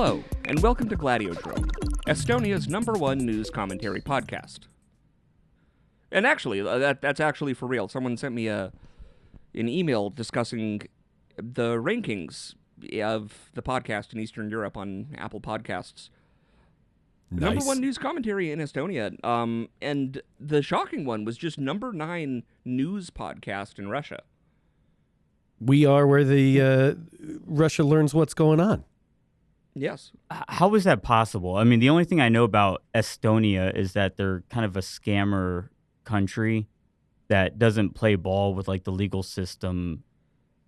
Hello, and welcome to Gladiodrome, Estonia's #1 news commentary podcast. And actually, that's actually for real. Someone sent me an email discussing the rankings of the podcast in Eastern Europe on Apple Podcasts. Nice. #1 news commentary in Estonia. And the shocking one was just #9 news podcast in Russia. We are where the Russia learns what's going on. Yes. How is that possible? I mean, the only thing I know about Estonia is that they're kind of a scammer country that doesn't play ball with like the legal system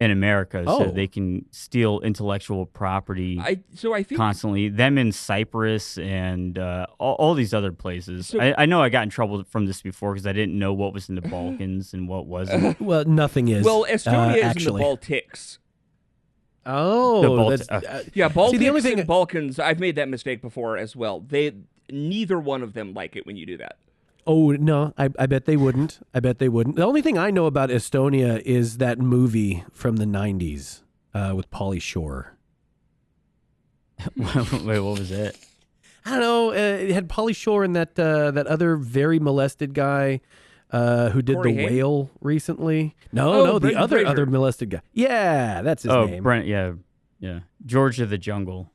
in America, so they can steal intellectual property I think constantly. Them in Cyprus and all these other places. So, I know I got in trouble from this before because I didn't know what was in the Balkans and what wasn't. Well, nothing is. Well, Estonia is actually. in the Baltics. Oh, The that's, Yeah, Baltics See, the only thing and Balkans, I've made that mistake before as well. Neither one of them like it when you do that. oh no, I bet they wouldn't. I bet they wouldn't. The only thing I know about Estonia is that movie from the 90s with Pauly Shore. Wait, what was it? I don't know. It had Pauly Shore and that other very molested guy who did Corey The Haim? Whale recently. No, Oh, the Brendan Fraser. other molested guy. Yeah, that's his name. Brent, yeah. George of the Jungle.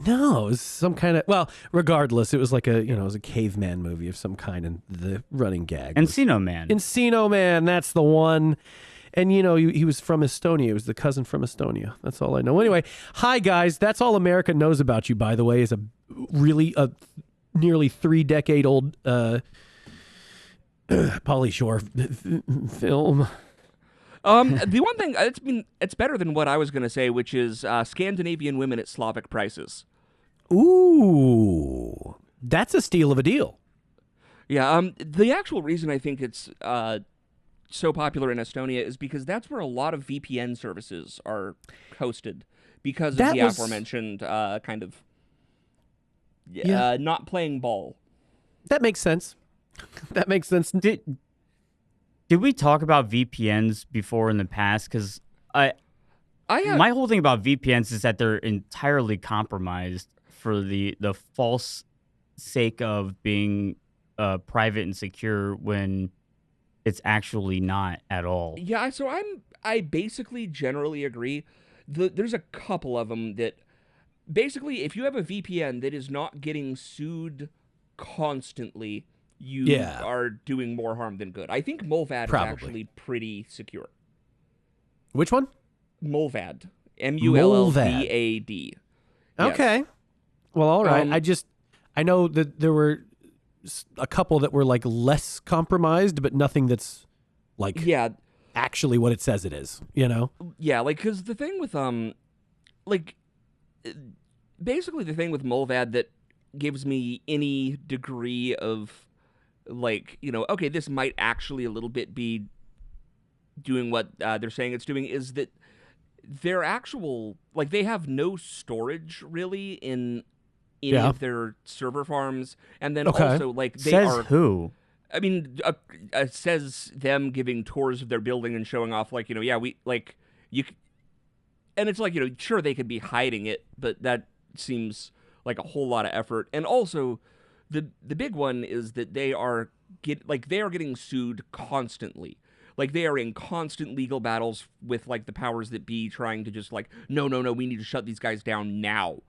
No, it was some kind of, well, regardless, it was like it was a caveman movie of some kind, and the running gag was Encino Man. Encino Man, that's the one. And, he was from Estonia. He was the cousin from Estonia. That's all I know. Anyway, hi, guys. That's all America knows about you, by the way, is a nearly 3-decade-old Pauly Shore film. The one thing, it's better than what I was going to say, which is Scandinavian women at Slavic prices. Ooh, that's a steal of a deal. Yeah, the actual reason I think it's so popular in Estonia is because that's where a lot of VPN services are hosted because of the aforementioned kind of not playing ball. That makes sense. That makes sense. Did we talk about VPNs before in the past? Because my whole thing about VPNs is that they're entirely compromised for the false sake of being private and secure when it's actually not at all. Yeah, so I basically generally agree. There's a couple of them that basically, if you have a VPN that is not getting sued constantly, you are doing more harm than good. I think Mullvad is actually pretty secure. Which one? Mullvad. Mullvad. Okay. Yes. Well, all right. I know that there were a couple that were like less compromised, but nothing that's like actually what it says it is, Yeah, like, because the thing with, basically the thing with Mullvad that gives me any degree of, okay, this might actually a little bit be doing what they're saying it's doing, is that their actual, they have no storage really in any of their server farms, and then also, they says are... who? I mean, says them giving tours of their building and showing off, and it's sure, they could be hiding it, but that seems like a whole lot of effort. And also, the big one is that they are getting sued constantly. They are in constant legal battles with, the powers that be, trying to just, no, we need to shut these guys down now.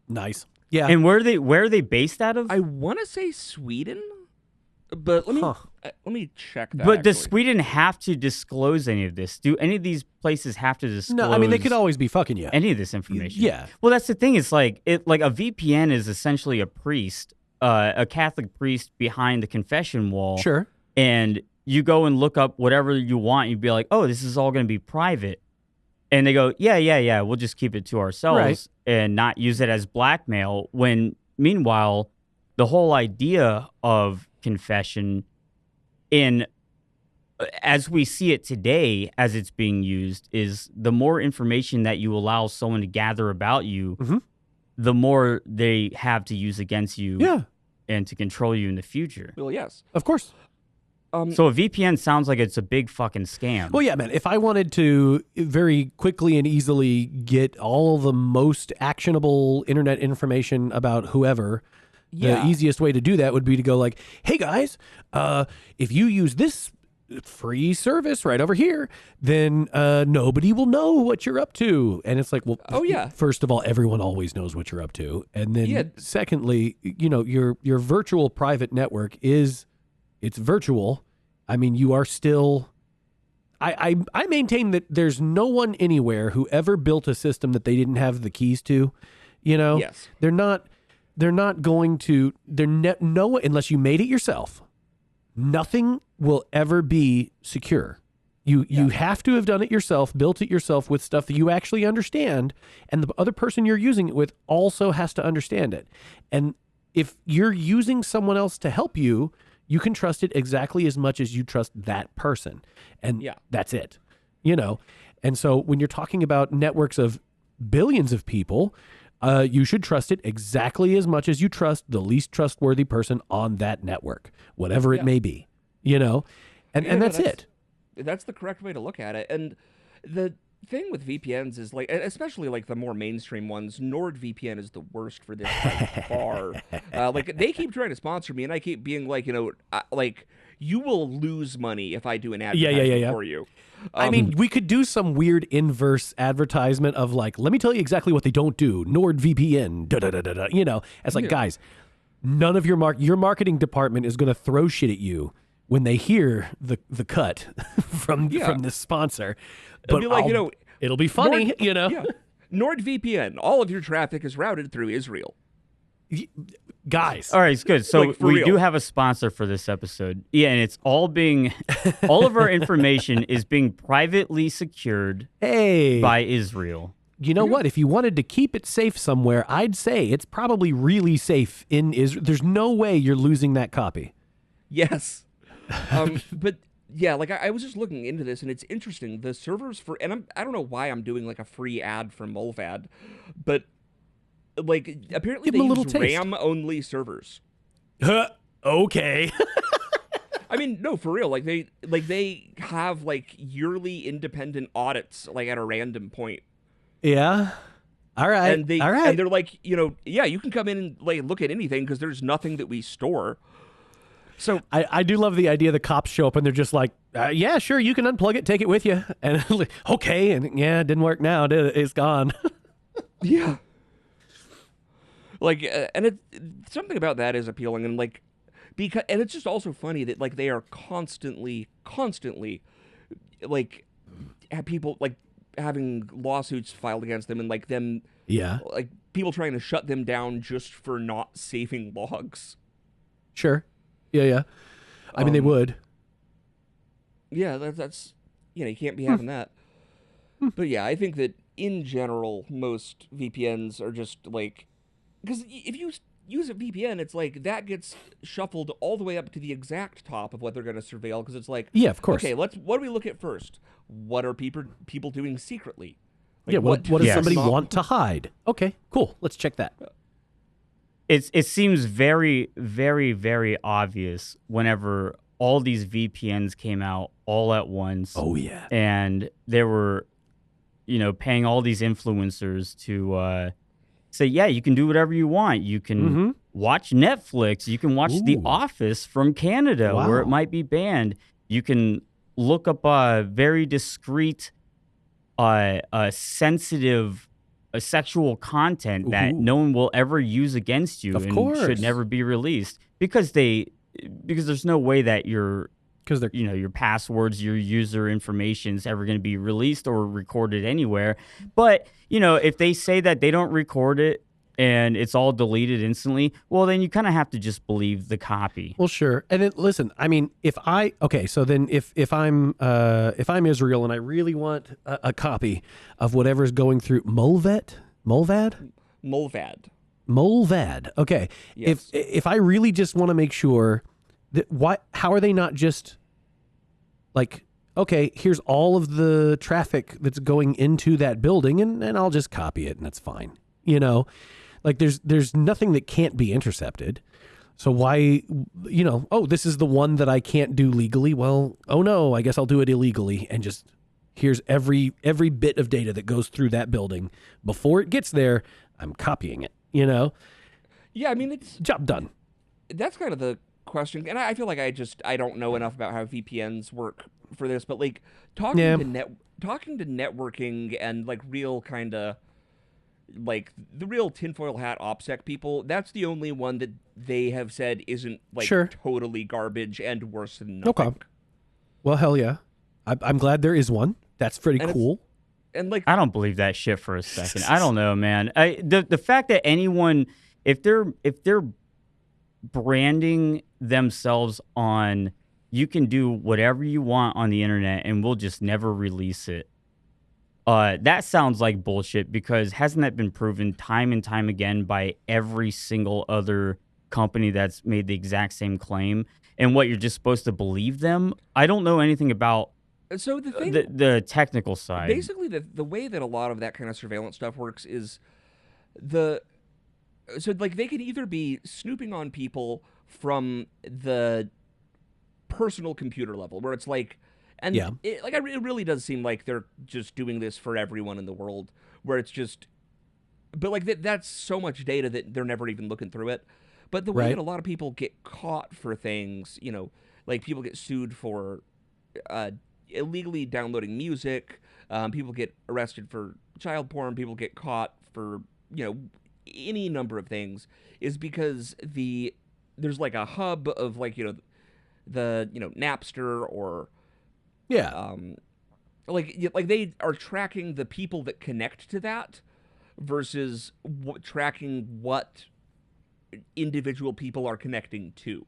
Nice. Yeah. And where are they based out of? I want to say Sweden, but let me check that. But does Sweden have to disclose any of this? Do any of these places have to disclose? No, I mean, they could always be fucking you. Any of this information? Yeah. Well, that's the thing. It's like a VPN is essentially a priest, a Catholic priest behind the confession wall. Sure. And you go and look up whatever you want. You'd be like, oh, this is all going to be private. And they go, yeah, we'll just keep it to ourselves and not use it as blackmail. When, meanwhile, the whole idea of confession, as we see it today, as it's being used, is the more information that you allow someone to gather about you, the more they have to use against you and to control you in the future. Well, yes. Of course. So a VPN sounds like it's a big fucking scam. Well, yeah, man. If I wanted to very quickly and easily get all the most actionable internet information about whoever, the easiest way to do that would be to go like, hey, guys, if you use this free service right over here, then nobody will know what you're up to. And it's like, well, first of all, everyone always knows what you're up to. And then secondly, your virtual private network it's virtual. I mean, you are still... I maintain that there's no one anywhere who ever built a system that they didn't have the keys to. Yes. They're not going to... no, unless you made it yourself. Nothing will ever be secure. You have to have done it yourself, built it yourself with stuff that you actually understand, and the other person you're using it with also has to understand it. And if you're using someone else to help you, you can trust it exactly as much as you trust that person. And that's it. And so when you're talking about networks of billions of people, you should trust it exactly as much as you trust the least trustworthy person on that network, whatever it may be, and that's it. That's the correct way to look at it. And the thing with VPNs is like, especially like the more mainstream ones, NordVPN is the worst for this by far. Like they keep trying to sponsor me and I keep being like, like you will lose money if I do an advertisement for you. I mean, we could do some weird inverse advertisement of like, let me tell you exactly what they don't do. NordVPN, It's like, guys, none of your marketing department is going to throw shit at you when they hear the cut from this sponsor. But it'll be like, it'll be funny, NordVPN, all of your traffic is routed through Israel. Guys. All right, it's good. So like, we do have a sponsor for this episode. Yeah, and it's all all of our information is being privately secured by Israel. You know what? If you wanted to keep it safe somewhere, I'd say it's probably really safe in Israel. There's no way you're losing that copy. Yes. But yeah, like I was just looking into this and it's interesting. The servers and I don't know why I'm doing like a free ad for Mullvad, but like apparently they use RAM-only servers. Okay. I mean, no, for real. Like they have like yearly independent audits like at a random point. Yeah. All right. And they're like, you can come in and like look at anything because there's nothing that we store. So I do love the idea the cops show up and they're just like, yeah, sure, you can unplug it, take it with you. And okay, and yeah, it didn't work now, did it? It's gone. Yeah. Like, and something about that is appealing, and like, and it's just also funny that like they are constantly, like, have people like having lawsuits filed against them, and like them, like people trying to shut them down just for not saving logs. Sure. Yeah. I mean, they would. Yeah, that's you can't be having that. But yeah, I think that in general, most VPNs are just like, because if you use a VPN, it's like that gets shuffled all the way up to the exact top of what they're going to surveil, because it's like, yeah, of course. Okay, what do we look at first? What are people doing secretly? Like, yeah, what does somebody want to hide? Okay, cool. Let's check that. It seems very, very, very obvious whenever all these VPNs came out all at once. Oh, yeah. And they were, paying all these influencers to say, yeah, you can do whatever you want. You can watch Netflix. You can watch The Office from Canada, where it might be banned. You can look up very discreet, sensitive sexual content that no one will ever use against you should never be released because there's no way that your passwords, your user information is ever going to be released or recorded anywhere. But if they say that they don't record it and it's all deleted instantly, well, then you kind of have to just believe the copy. Well, sure. And then listen, I mean, if I'm Israel and I really want a copy of whatever's going through Mullvad. Okay. Yes. If I really just want to make sure that how are they not just like, okay, here's all of the traffic that's going into that building and I'll just copy it and that's fine. Like there's nothing that can't be intercepted. So why, this is the one that I can't do legally. Well, oh no, I guess I'll do it illegally, and just here's every bit of data that goes through that building before it gets there. I'm copying it. Yeah, I mean, it's job done. That's kind of the question, and I feel like I don't know enough about how VPNs work for this, but like talking to networking and like real kind of like the real tinfoil hat OPSEC people, that's the only one that they have said isn't like totally garbage and worse than nothing. Okay. Well, hell yeah. I'm glad there is one. That's pretty cool. And like, I don't believe that shit for a second. I don't know, man. The fact that anyone, if they're branding themselves on, you can do whatever you want on the internet and we'll just never release it. That sounds like bullshit, because hasn't that been proven time and time again by every single other company that's made the exact same claim? And what, you're just supposed to believe them? I don't know anything about the technical side. Basically, the way that a lot of that kind of surveillance stuff works is they could either be snooping on people from the personal computer level, where it's like, and it really does seem like they're just doing this for everyone in the world, where it's just, but like that's so much data that they're never even looking through it. But the way that a lot of people get caught for things, like people get sued for illegally downloading music, people get arrested for child porn, people get caught for, any number of things, is because there's like a hub of like, the Napster or like they are tracking the people that connect to that versus tracking what individual people are connecting to.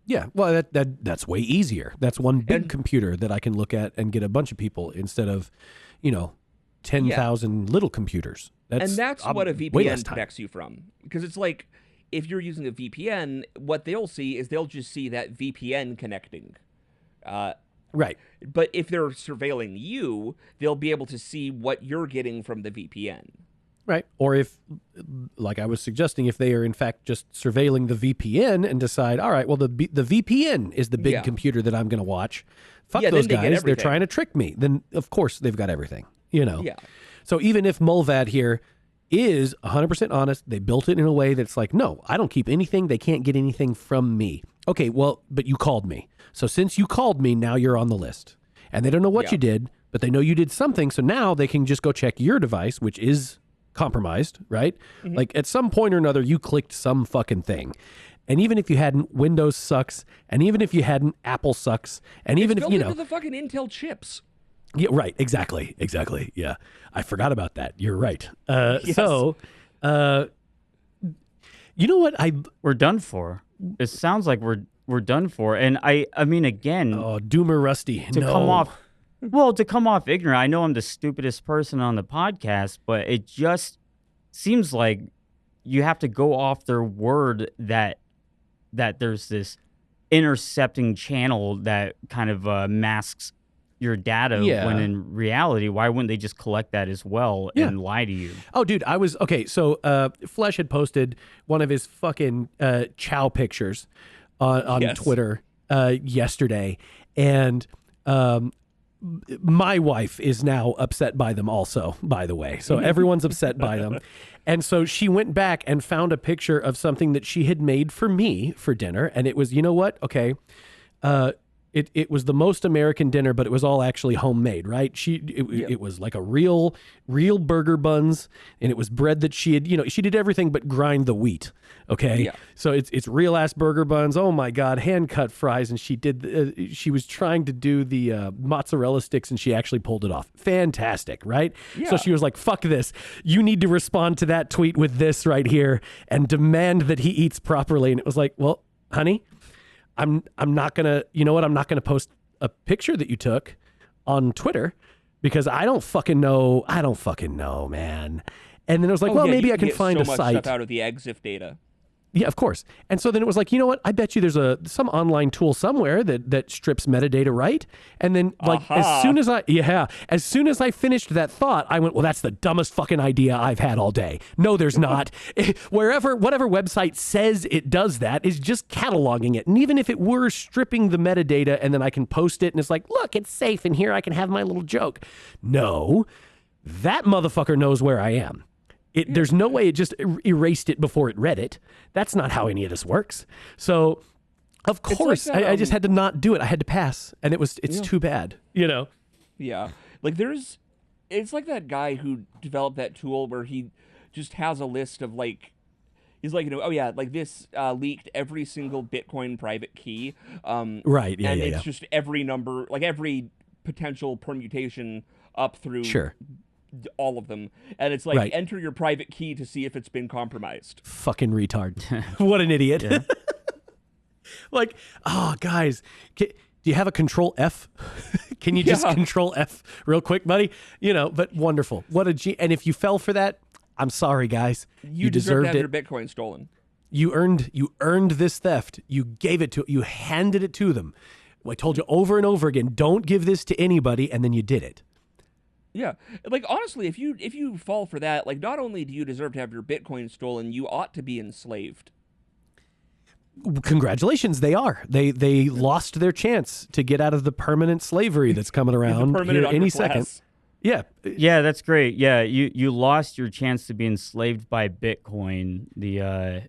Yeah, well, that's way easier. That's one big computer that I can look at and get a bunch of people instead of, 10,000 little computers. That's what a VPN protects you from. Because it's like, if you're using a VPN, what they'll see is they'll just see that VPN connecting. Right. But if they're surveilling you, they'll be able to see what you're getting from the VPN. Right. Or if, like I was suggesting, if they are in fact just surveilling the VPN and decide, all right, well, the VPN is the big computer that I'm going to watch. Fuck those guys. They're trying to trick me. Then, of course, they've got everything, Yeah. So even if Mullvad here is 100% honest, they built it in a way that's like, no, I don't keep anything. They can't get anything from me. Okay, well, but you called me. So since you called me, now you're on the list. And they don't know what you did, but they know you did something. So now they can just go check your device, which is compromised, right? Mm-hmm. Like at some point or another, you clicked some fucking thing. And even if you hadn't, Windows sucks. And even if you hadn't, Apple sucks. And even if, into the fucking Intel chips. Yeah, right. Exactly. Yeah. I forgot about that. You're right. So, you know what? We're done for. It sounds like we're done for. And I mean, again. Oh, Doomer Rusty. To come off ignorant, I know I'm the stupidest person on the podcast, but it just seems like you have to go off their word that there's this intercepting channel that kind of masks your data, when in reality, why wouldn't they just collect that as well and lie to you? Oh, dude, so Flesh had posted one of his fucking chow pictures on Twitter yesterday, and my wife is now upset by them also, by the way. So everyone's upset by them. And so she went back and found a picture of something that she had made for me for dinner. And it was, you know what? Okay. It was the most American dinner, but it was all actually homemade, right? It was like a real burger buns, and it was bread that she had, she did everything but grind the wheat. Okay. Yeah. So it's real ass burger buns. Oh my God. Hand cut fries. And she was trying to do the mozzarella sticks, and she actually pulled it off. Fantastic. Right. Yeah. So she was like, fuck this. You need to respond to that tweet with this right here and demand that he eats properly. And it was like, well, honey, I'm not gonna, I'm not gonna post a picture that you took on Twitter because I don't fucking know, man. And then I was like, maybe I can find so a much site stuff out of the EXIF data. Yeah, of course. And so then it was like, you know what? I bet you there's some online tool somewhere that strips metadata right. And then like as soon as I finished that thought, I went, well, that's the dumbest fucking idea I've had all day. No, there's not. Whatever website says it does that is just cataloging it. And even if it were stripping the metadata and then I can post it and it's like, look, it's safe in here. I can have my little joke. No, that motherfucker knows where I am. There's no way it just erased it before it read it. That's not how any of this works. So, of course, like that, I just had to not do it. I had to pass, and it's too bad, you know? Yeah. Like it's like that guy who developed that tool where he just has a list of like, he's like, oh yeah, like this leaked every single Bitcoin private key. Right, yeah, and yeah, it's just every number, like every potential permutation up through all of them, and it's like enter your private key to see if it's been compromised. Fucking retard. What an idiot. Yeah. Like, oh guys, do you have a control F? Can you just control F real quick, buddy? You know, but wonderful. What a and if you fell for that, I'm sorry, guys. You deserved to have it. Your Bitcoin stolen. You earned this theft. You gave it to, you handed it to them. I told you over and over again, don't give this to anybody, and then you did it. Yeah, like honestly, if you fall for that, like not only do you deserve to have your Bitcoin stolen, you ought to be enslaved. Congratulations, they are. They lost their chance to get out of the permanent slavery that's coming around here any second. Yeah, yeah, that's great. Yeah, you lost your chance to be enslaved by Bitcoin. The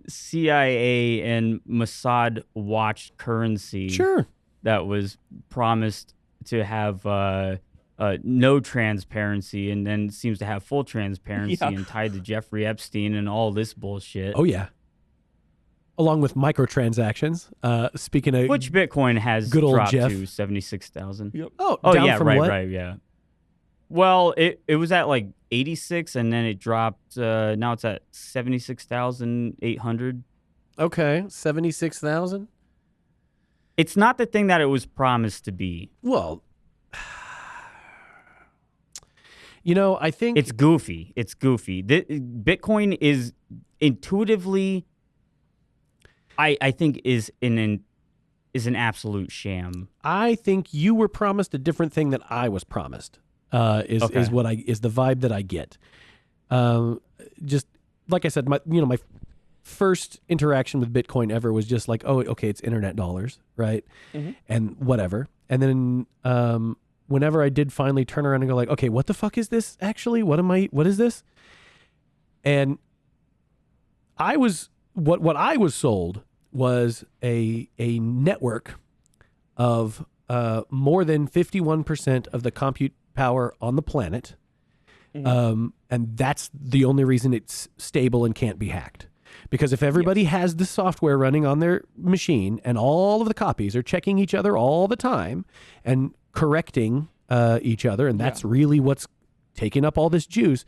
CIA and Mossad watched currency. Sure. That was promised to have no transparency and then seems to have full transparency and tied to Jeffrey Epstein and all this bullshit. Oh, yeah. Along with microtransactions. Speaking of which Bitcoin has good old dropped Jeff. to 76,000. Yep. Oh down yeah, from what? Yeah. Well, it was at like 86 and then it dropped. Now it's at 76,800. Okay, 76,000. It's not the thing that it was promised to be. Well, you know, I think it's goofy. It's goofy. Bitcoin is intuitively, I think, is an absolute sham. I think you were promised a different thing that I was promised. Is the vibe that I get. Just like I said, my first interaction with Bitcoin ever was just like, oh, okay, it's internet dollars, right? Mm-hmm. And whatever. And then whenever I did finally turn around and go like, okay, what the fuck is this actually? What is this? And what I was sold was a network of more than 51% of the compute power on the planet. Mm-hmm. And that's the only reason it's stable and can't be hacked. Because if everybody has the software running on their machine and all of the copies are checking each other all the time and correcting each other, and that's really what's taking up all this juice,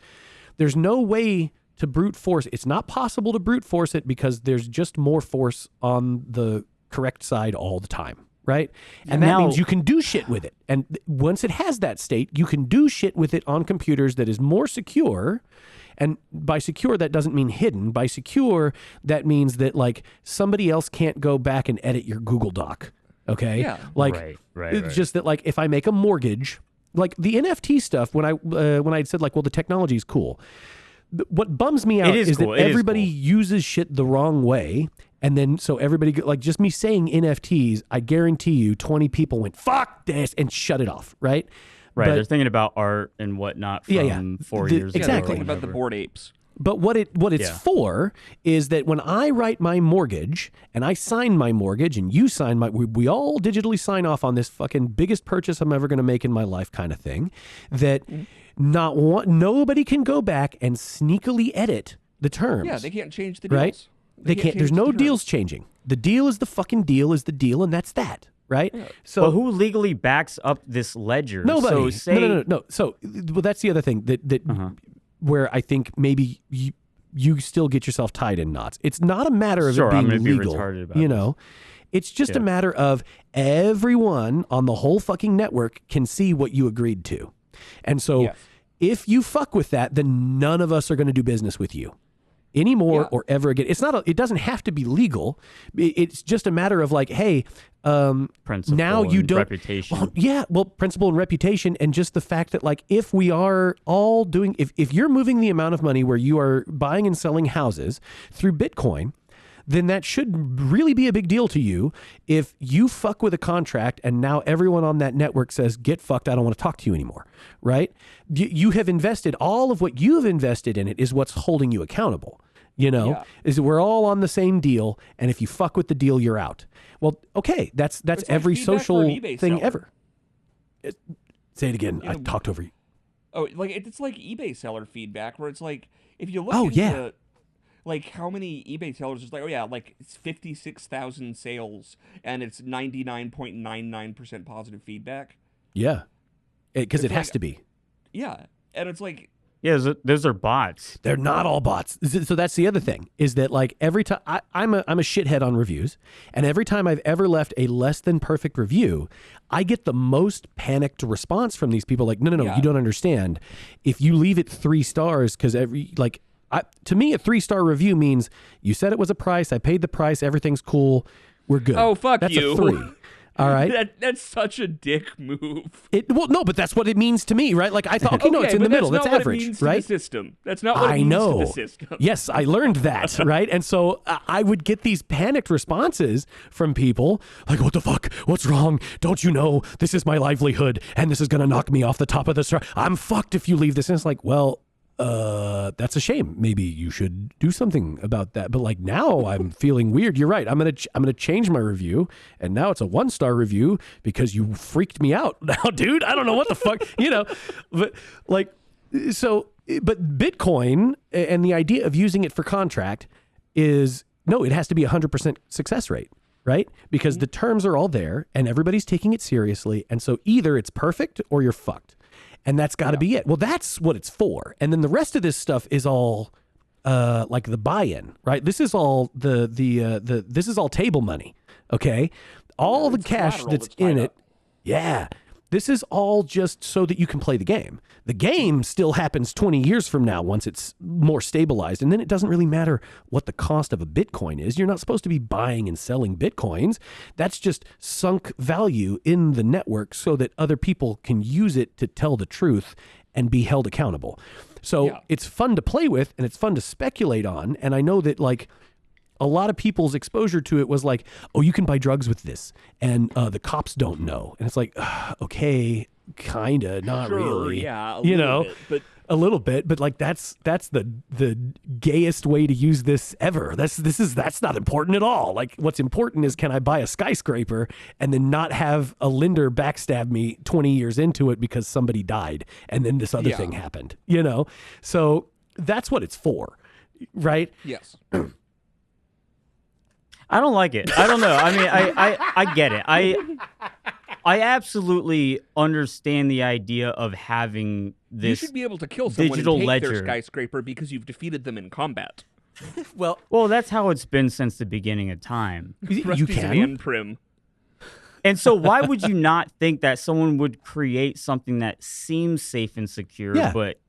there's no way to brute force. It's not possible to brute force it because there's just more force on the correct side all the time, right? And that means you can do shit with it. And once it has that state, you can do shit with it on computers that is more secure. And by secure, that doesn't mean hidden. By secure, that means that like somebody else can't go back and edit your Google Doc. Okay. Yeah. Like it's just that like if I make a mortgage, like the NFT stuff, when I said like, well, the technology is cool. What bums me out is that everybody uses shit the wrong way. And then so everybody, like just me saying NFTs, I guarantee you 20 people went, fuck this, and shut it off. Right. Right, they're thinking about art and whatnot from 4 years ago. Exactly. Thinking about the Bored Apes. But what it's for is that when I write my mortgage and I sign my mortgage and you sign we all digitally sign off on this fucking biggest purchase I'm ever going to make in my life kind of thing, that nobody can go back and sneakily edit the terms. Yeah, they can't change the deals. Right? They can't. There's no deals changing. The deal is the fucking deal is the deal, and that's that. Right. Yeah. So who legally backs up this ledger? Nobody. So No. So that's the other thing that where I think maybe you still get yourself tied in knots. It's not a matter of it being legal. It's just a matter of everyone on the whole fucking network can see what you agreed to. And so if you fuck with that, then none of us are going to do business with you. anymore or ever again. It's not. It doesn't have to be legal. It's just a matter of like, hey, principle now you and don't. reputation. Well, principle and reputation, and just the fact that like, if we are all doing, if you're moving the amount of money where you are buying and selling houses through Bitcoin, then that should really be a big deal to you. If you fuck with a contract and now everyone on that network says, get fucked, I don't want to talk to you anymore, right? You have invested, all of what you've invested in it is what's holding you accountable, is we're all on the same deal. And if you fuck with the deal, you're out. Well, okay, that's every social thing ever. Say it again. I talked over you. Oh, like it's like eBay seller feedback where it's like, if you look into like how many eBay sellers is like, like it's 56,000 sales and it's 99.99% positive feedback. Yeah. Because it has to be. Yeah. And it's like, those are bots. They're not all bots. So that's the other thing, is that like every time I'm a shithead on reviews, and every time I've ever left a less than perfect review, I get the most panicked response from these people. Like, no, you don't understand. If you leave it 3 stars, because to me, a 3-star review means you said it was a price. I paid the price. Everything's cool. We're good. Oh, fuck that's you. That's a 3. All right. That's such a dick move. No, but that's what it means to me, right? Like I thought, no, it's in the middle. That's average, it means right? To the system. That's not what it means to the system. Yes, I learned that, right? And so I would get these panicked responses from people like, what the fuck? What's wrong? Don't you know this is my livelihood and this is going to knock me off the top of the star. I'm fucked if you leave this. And it's like, well, that's a shame. Maybe you should do something about that. But like now I'm feeling weird. You're right. I'm gonna change my review, and now it's a 1-star review because you freaked me out. Now, dude, I don't know what the fuck, But like, but Bitcoin and the idea of using it for contract is it has to be 100% success rate, right? Because the terms are all there and everybody's taking it seriously, and so either it's perfect or you're fucked. And that's got to be it. Well, that's what it's for. And then the rest of this stuff is all like the buy-in, right? This is all this is all table money, okay? All the cash that's in it. Yeah. This is all just so that you can play the game. The game still happens 20 years from now once it's more stabilized. And then it doesn't really matter what the cost of a Bitcoin is. You're not supposed to be buying and selling Bitcoins. That's just sunk value in the network so that other people can use it to tell the truth and be held accountable. So it's fun to play with and it's fun to speculate on. And I know that like a lot of people's exposure to it was like, oh, you can buy drugs with this, and the cops don't know. And it's like, okay, kind of, not really. Yeah, a little bit, but like that's the gayest way to use this ever. That's not important at all. Like what's important is, can I buy a skyscraper and then not have a lender backstab me 20 years into it because somebody died and then this other thing happened, So that's what it's for, right? Yes. I don't like it. I don't know. I mean, I get it. I absolutely understand the idea of having this. You should be able to kill someone digital and take ledger. their skyscraper because you've defeated them in combat. Well, that's how it's been since the beginning of time. You can. Prim. And so why would you not think that someone would create something that seems safe and secure, but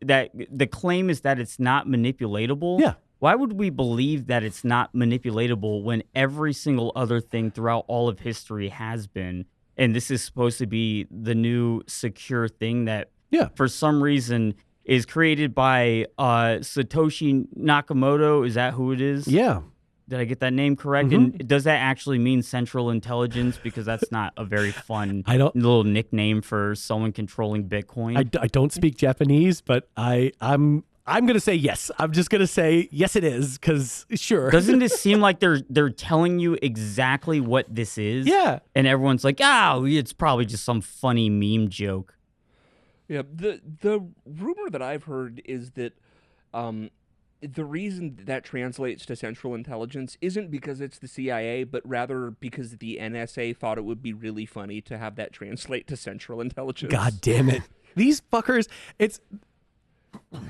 that the claim is that it's not manipulatable? Yeah. Why would we believe that it's not manipulatable when every single other thing throughout all of history has been? And this is supposed to be the new secure thing that, for some reason, is created by Satoshi Nakamoto. Is that who it is? Yeah. Did I get that name correct? Mm-hmm. And does that actually mean Central Intelligence? Because that's not a very fun little nickname for someone controlling Bitcoin. I don't speak Japanese, but I'm going to say yes. I'm just going to say yes, it is, because sure. Doesn't this seem like they're telling you exactly what this is? Yeah. And everyone's like, it's probably just some funny meme joke. Yeah. The rumor that I've heard is that the reason that translates to Central Intelligence isn't because it's the CIA, but rather because the NSA thought it would be really funny to have that translate to Central Intelligence. God damn it. These fuckers,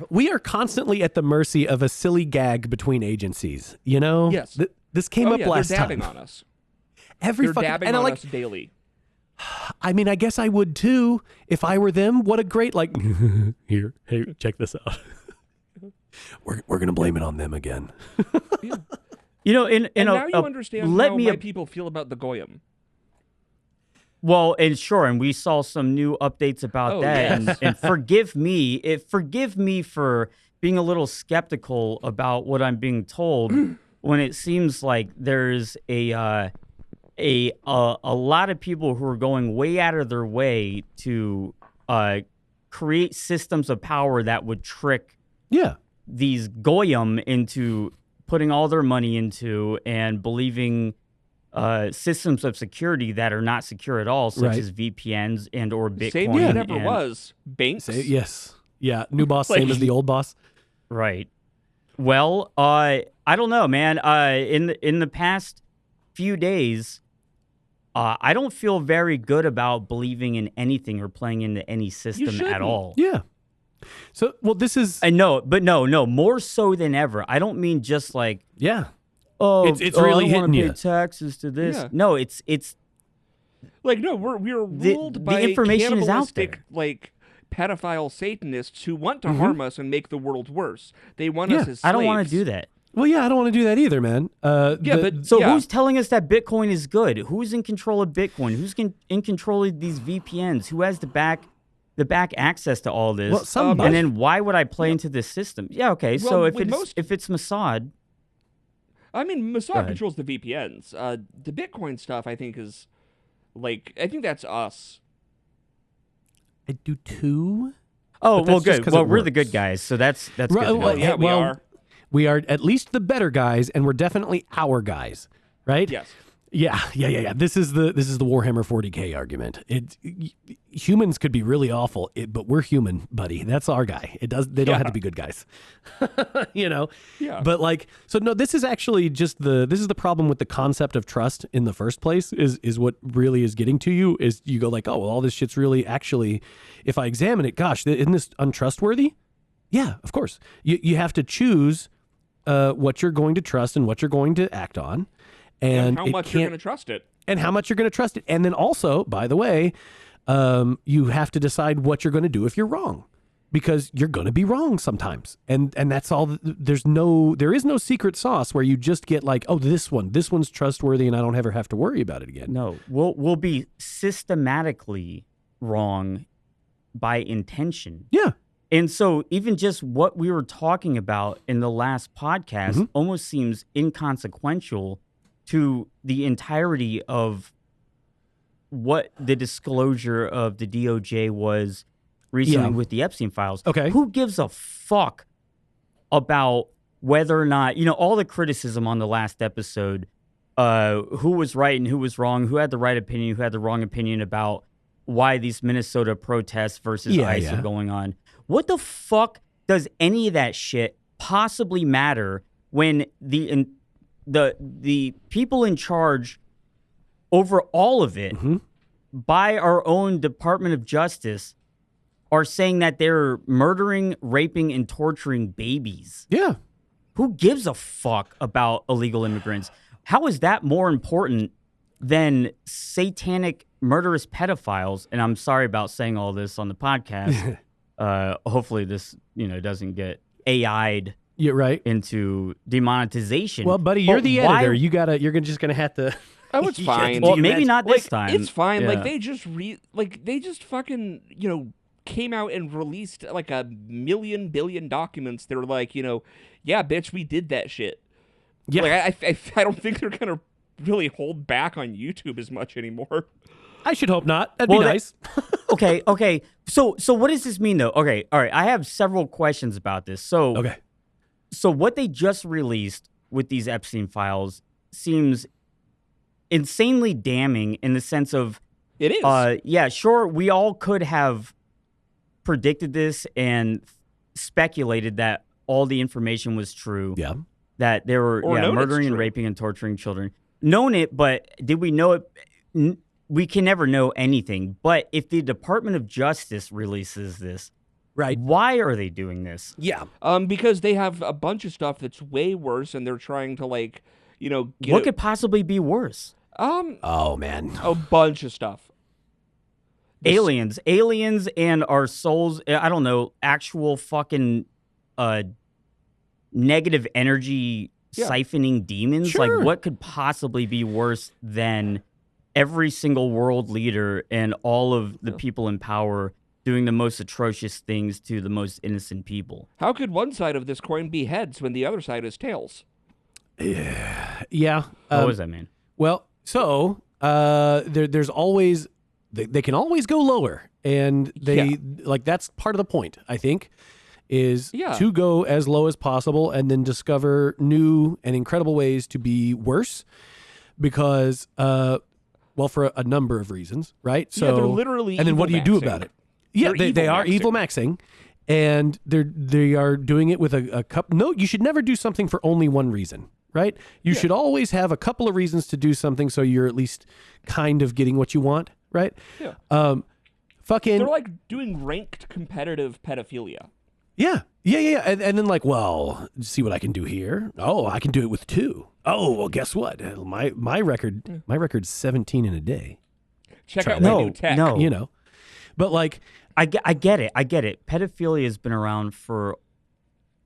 we are constantly at the mercy of a silly gag between agencies, Yes. This came up last they're dabbing time. on us. They're dabbing on us daily. I mean, I guess I would too if I were them. What a great, hey, check this out. We're gonna blame it on them again. Yeah. Now you understand how my people feel about the Goyim. Well, and we saw some new updates about that. Yes. And forgive me for being a little skeptical about what I'm being told when it seems like there's a lot of people who are going way out of their way to create systems of power that would trick these Goyim into putting all their money into and believing systems of security that are not secure at all, such as VPNs and or Bitcoin. Same as it ever was. Banks. Yes. Yeah. New boss, same as the old boss. Right. Well, I don't know, man. In the past few days, I don't feel very good about believing in anything or playing into any system at all. Yeah. So, well, this is... No, more so than ever. I don't mean just like... Yeah. Oh, it's really I hitting you. Pay taxes to this. Yeah. No, it's... Like, no, we're ruled by the information is out there. cannibalistic, like, pedophile Satanists who want to harm us and make the world worse. They want us as slaves. I don't want to do that. Well, yeah, I don't want to do that either, man. Who's telling us that Bitcoin is good? Who's in control of Bitcoin? Who's in control of these VPNs? Who has the back access to all this? Well, somebody. And then why would I play into this system? Yeah, okay. Well, So if it's Mossad, I mean, Mossad controls the VPNs. The Bitcoin stuff, I think, is like, I think that's us. I do too. Oh, well, good. Well, we're the good guys, so that's good. Well, yeah, we are. We are at least the better guys, and we're definitely our guys, right? Yes. Yeah. This is the Warhammer 40K argument. Humans could be really awful, but we're human, buddy. That's our guy. They don't have to be good guys, Yeah. But like, so no, this is actually just this is the problem with the concept of trust in the first place. Is what really is getting to you. Is you go like, oh, well, all this shit's really actually, if I examine it, gosh, isn't this untrustworthy? Yeah, of course. You have to choose what you're going to trust and what you're going to act on. And how much you're going to trust it. And how much you're going to trust it. And then also, by the way, you have to decide what you're going to do if you're wrong. Because you're going to be wrong sometimes. And that's all. There is no secret sauce where you just get like, oh, this one's trustworthy and I don't ever have to worry about it again. No, we'll be systematically wrong by intention. Yeah. And so even just what we were talking about in the last podcast almost seems inconsequential to the entirety of what the disclosure of the DOJ was recently with the Epstein files. Okay. Who gives a fuck about whether or not, all the criticism on the last episode, who was right and who was wrong, who had the right opinion, who had the wrong opinion about why these Minnesota protests versus ICE are going on. What the fuck does any of that shit possibly matter when the people in charge over all of it by our own Department of Justice are saying that they're murdering, raping, and torturing babies? Yeah. Who gives a fuck about illegal immigrants? How is that more important than satanic murderous pedophiles? And I'm sorry about saying all this on the podcast. Hopefully this, doesn't get AI'd into demonetization. Well, buddy, you're the editor. You're just gonna have to. Oh, it's fine. Well, maybe not this time. It's fine. Yeah. Like they just fucking came out and released like a billion documents. They were like, yeah, bitch, we did that shit. Yeah. Like I don't think they're gonna really hold back on YouTube as much anymore. I should hope not. That'd be nice. Okay. So what does this mean though? Okay, all right. I have several questions about this. So what they just released with these Epstein files seems insanely damning in the sense of it is. Yeah, sure. We all could have predicted this and speculated that all the information was true. Yeah. That they were murdering and raping and torturing children. Known it, but did we know it? We can never know anything. But if the Department of Justice releases this, right? Why are they doing this? Yeah. Because they have a bunch of stuff that's way worse, and they're trying to what could possibly be worse? Oh man, a bunch of stuff. Aliens, and our souls. I don't know. Actual fucking negative energy siphoning demons. Sure. Like, what could possibly be worse than every single world leader and all of the people in power doing the most atrocious things to the most innocent people? How could one side of this coin be heads when the other side is tails? Yeah. What does that mean? Well, so there's always they can always go lower, and they like that's part of the point. I think is to go as low as possible and then discover new and incredible ways to be worse, because well, for a number of reasons, right? So they're literally. And then what do you do about it? Yeah, they are evil maxing, and they are doing it with a couple. No, you should never do something for only one reason, right? You should always have a couple of reasons to do something, so you're at least kind of getting what you want, right? Yeah. Fucking. They're like doing ranked competitive pedophilia. Yeah. And then like, well, see what I can do here. Oh, I can do it with 2. Oh, well, guess what? My record's 17 in a day. Check out my new tech. No. You know, but like. I get it. Pedophilia has been around for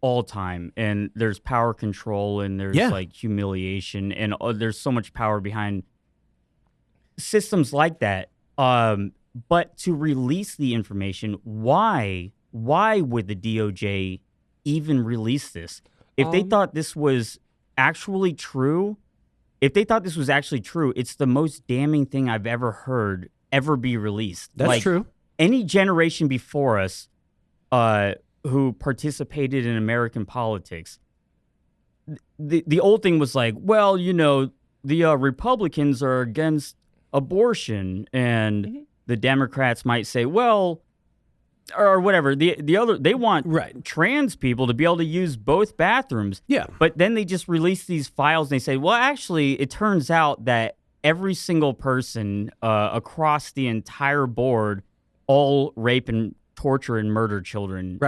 all time, and there's power control, and there's like humiliation, and there's so much power behind systems like that. But to release the information, why would the DOJ even release this? If they thought this was actually true, it's the most damning thing I've ever heard ever be released. That's true. Any generation before us who participated in American politics, the old thing was like, well, you know, the Republicans are against abortion, and the Democrats might say, well, or whatever. The other, they want trans people to be able to use both bathrooms. Yeah. But then they just release these files, and they say, well, actually, it turns out that every single person across the entire board all rape and torture and murder children,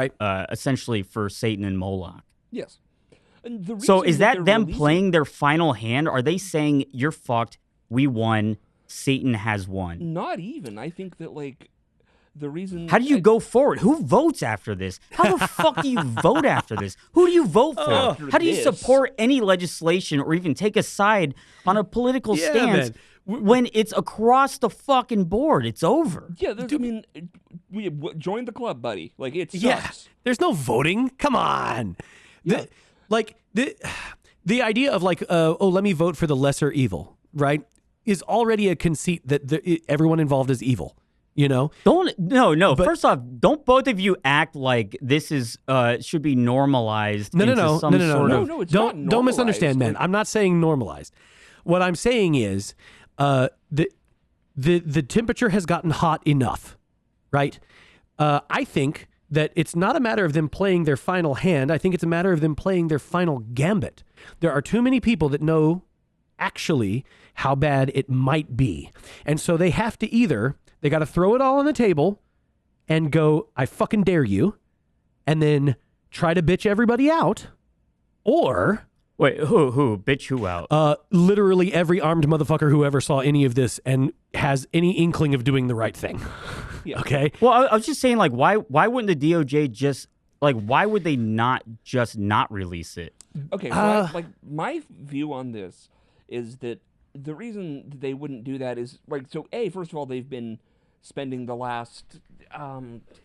essentially for Satan and Moloch. Yes. And so is that them playing their final hand? Are they saying, you're fucked, we won, Satan has won? Not even. I think that, like, the reason... How do you go forward? Who votes after this? How the fuck do you vote after this? Who do you vote for? How do you support any legislation or even take a side on a political stance when it's across the fucking board? It's over. Yeah, I mean, join the club, buddy. Like, it sucks. Yeah, there's no voting. Come on. Yeah. The idea of like, let me vote for the lesser evil, right, is already a conceit that everyone involved is evil. You know? No. First off, don't both of you act like this is should be normalized. No. No, it's not normalized. Don't misunderstand, man. I'm not saying normalized. What I'm saying is, the temperature has gotten hot enough, right? I think that it's not a matter of them playing their final hand. I think it's a matter of them playing their final gambit. There are too many people that know actually how bad it might be, and so they have to either. They got to throw it all on the table and go, I fucking dare you, and then try to bitch everybody out, or... Wait, who? Bitch who out? Literally every armed motherfucker who ever saw any of this and has any inkling of doing the right thing. Yeah. Okay? Well, I was just saying, like, why wouldn't the DOJ just, like, why would they not release it? Okay, so my view on this is that the reason they wouldn't do that is, like, so, first of all, they've been spending the last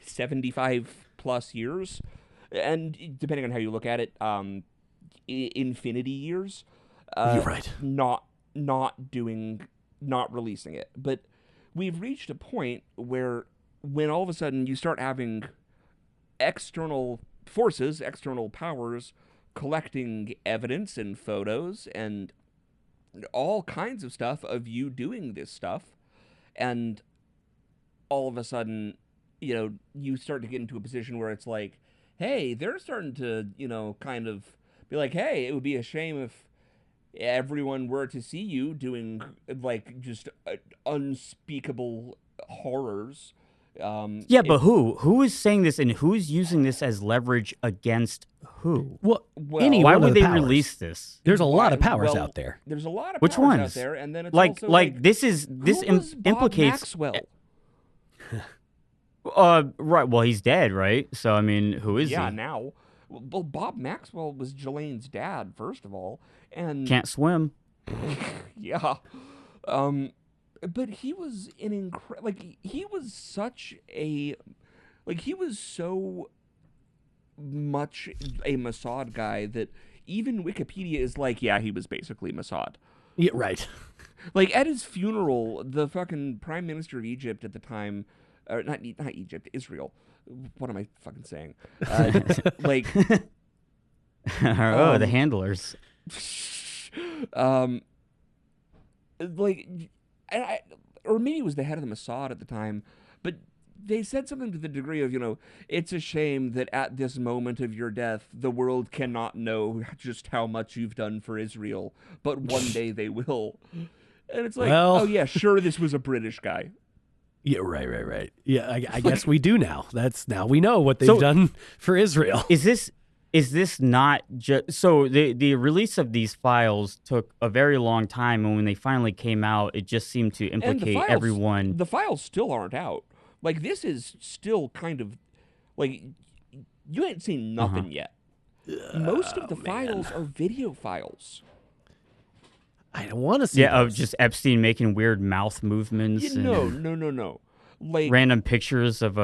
75 plus years, and depending on how you look at it, infinity years. You're right. Not releasing it. But we've reached a point where when all of a sudden you start having external forces, external powers collecting evidence and photos and all kinds of stuff of you doing this stuff, and all of a sudden, you know, you start to get into a position where it's like, hey, they're starting to, you know, kind of be like, hey, it would be a shame if everyone were to see you doing, like, just unspeakable horrors. But who is saying this, and who's using this as leverage against who? Well, why would they release this? There's a lot of powers out there. There's a lot of Which powers ones? out there, and then it's like also like this who was Bob implicates Maxwell. Right. Well, he's dead, right? So I mean, who is he? Yeah, now. Well, Bob Maxwell was Ghislaine's dad, first of all, and Can't swim. yeah, but he was an he was such a he was so much a Mossad guy that even Wikipedia is like, yeah, he was basically Mossad. Yeah, right. Like, at his funeral, the fucking prime minister of Egypt at the time, or not Egypt, Israel. What am I fucking saying? Like, the handlers. Like, or maybe it was the head of the Mossad at the time, but they said something to the degree of, it's a shame that at this moment of your death, the world cannot know just how much you've done for Israel, but one day they will. And it's like, well, oh yeah, sure, this was a British guy. Yeah, right. Yeah, I guess we do now. Now we know what they've done for Israel. Is this not just so the release of these files took a very long time, and when they finally came out, it just seemed to implicate everyone. The files still aren't out. Like, this is still kind of like, you ain't seen nothing yet. Most of the files are video files. I don't want to see. Yeah, of just Epstein making weird mouth movements. No. Like random pictures of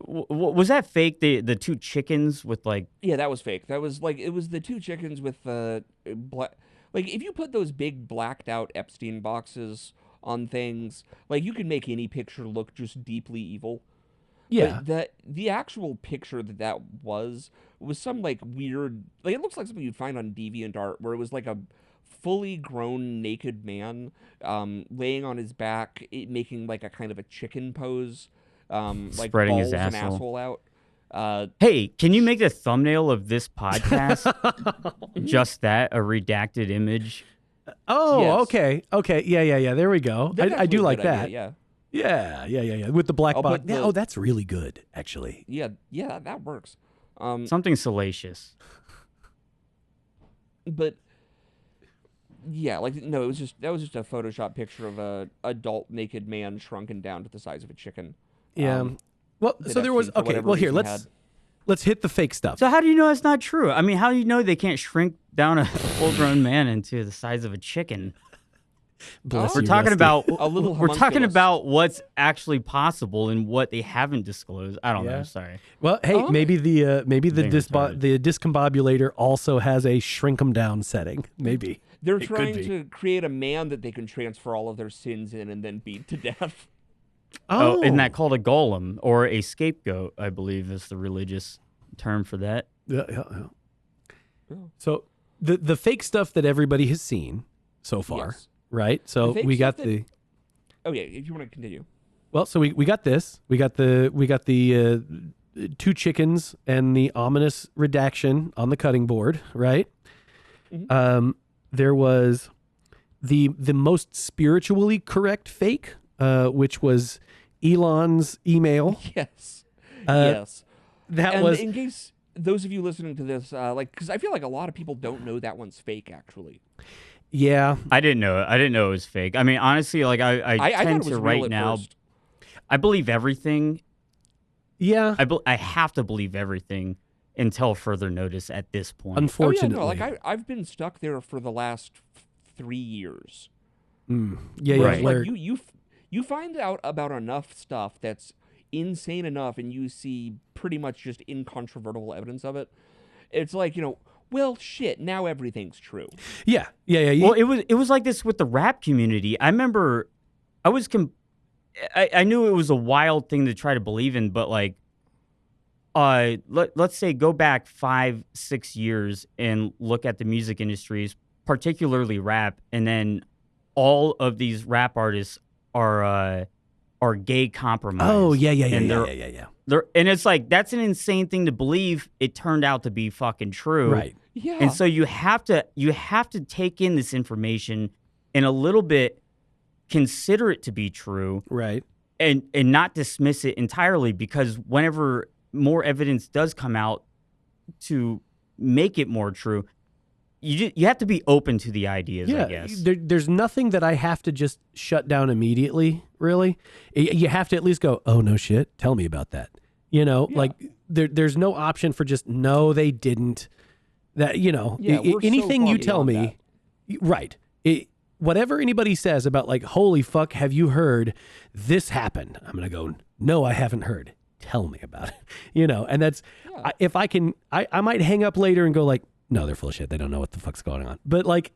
was that fake? The two chickens with like. Yeah, that was fake. That was it was the two chickens with black. Like, if you put those big blacked out Epstein boxes on things, you can make any picture look just deeply evil. Yeah. But the actual picture that was some weird. It looks like something you'd find on DeviantArt, where it was a fully grown naked man laying on his back, making a kind of a chicken pose, spreading balls his asshole out. Hey, can you make the thumbnail of this podcast just that, a redacted image? Oh, yes. Okay. Yeah. There we go. I do like that. Idea, Yeah. With the black box. Oh, that's really good, actually. Yeah, that works. Something salacious. But yeah, no, that was just a Photoshop picture of a adult naked man shrunken down to the size of a chicken. Yeah. Well, so there was Well, here let's hit the fake stuff. So how do you know that's not true? I mean, how do you know they can't shrink down a full-grown man into the size of a chicken? We're talking about what's actually possible and what they haven't disclosed. I don't know. Sorry. Well, hey, maybe the discombobulator also has a shrink 'em down setting. Maybe they're trying to create a man that they can transfer all of their sins in and then beat to death. Oh, isn't that called a golem or a scapegoat? I believe is the religious term for that. Yeah. So the fake stuff that everybody has seen so far. Yes. Right, so we got the. Oh yeah, if you want to continue. Well, so we got this. We got the two chickens and the ominous redaction on the cutting board. Right. Mm-hmm. There was the most spiritually correct fake, which was Elon's email. Yes. Yes. In case those of you listening to this, because I feel like a lot of people don't know that one's fake actually. Yeah, I didn't know it was fake. I mean, honestly, I tend to right now. First. I believe everything. Yeah, I have to believe everything until further notice at this point. Unfortunately, I've been stuck there for the last 3 years. Yeah, right. Where... You find out about enough stuff that's insane enough, and you see pretty much just incontrovertible evidence of it. It's well, shit, now everything's true. Yeah. Well, it was like this with the rap community. I remember I knew it was a wild thing to try to believe in, but let's say go back 5-6 years and look at the music industries, particularly rap, and then all of these rap artists are gay compromised. Oh, yeah. And it's that's an insane thing to believe. It turned out to be fucking true. Right. Yeah. And so you have to take in this information and a little bit consider it to be true. Right. And not dismiss it entirely, because whenever more evidence does come out to make it more true, you have to be open to the ideas, I guess. There's nothing that I have to just shut down immediately, really. You have to at least go, oh, no shit, tell me about that. You know, like there's no option for just no, they didn't. That anything you tell me, right? Whatever anybody says about like, holy fuck, have you heard this happened? I'm gonna go, no, I haven't heard. Tell me about it. And that's if I can, I might hang up later and go like, no, they're full of shit. They don't know what the fuck's going on. But like,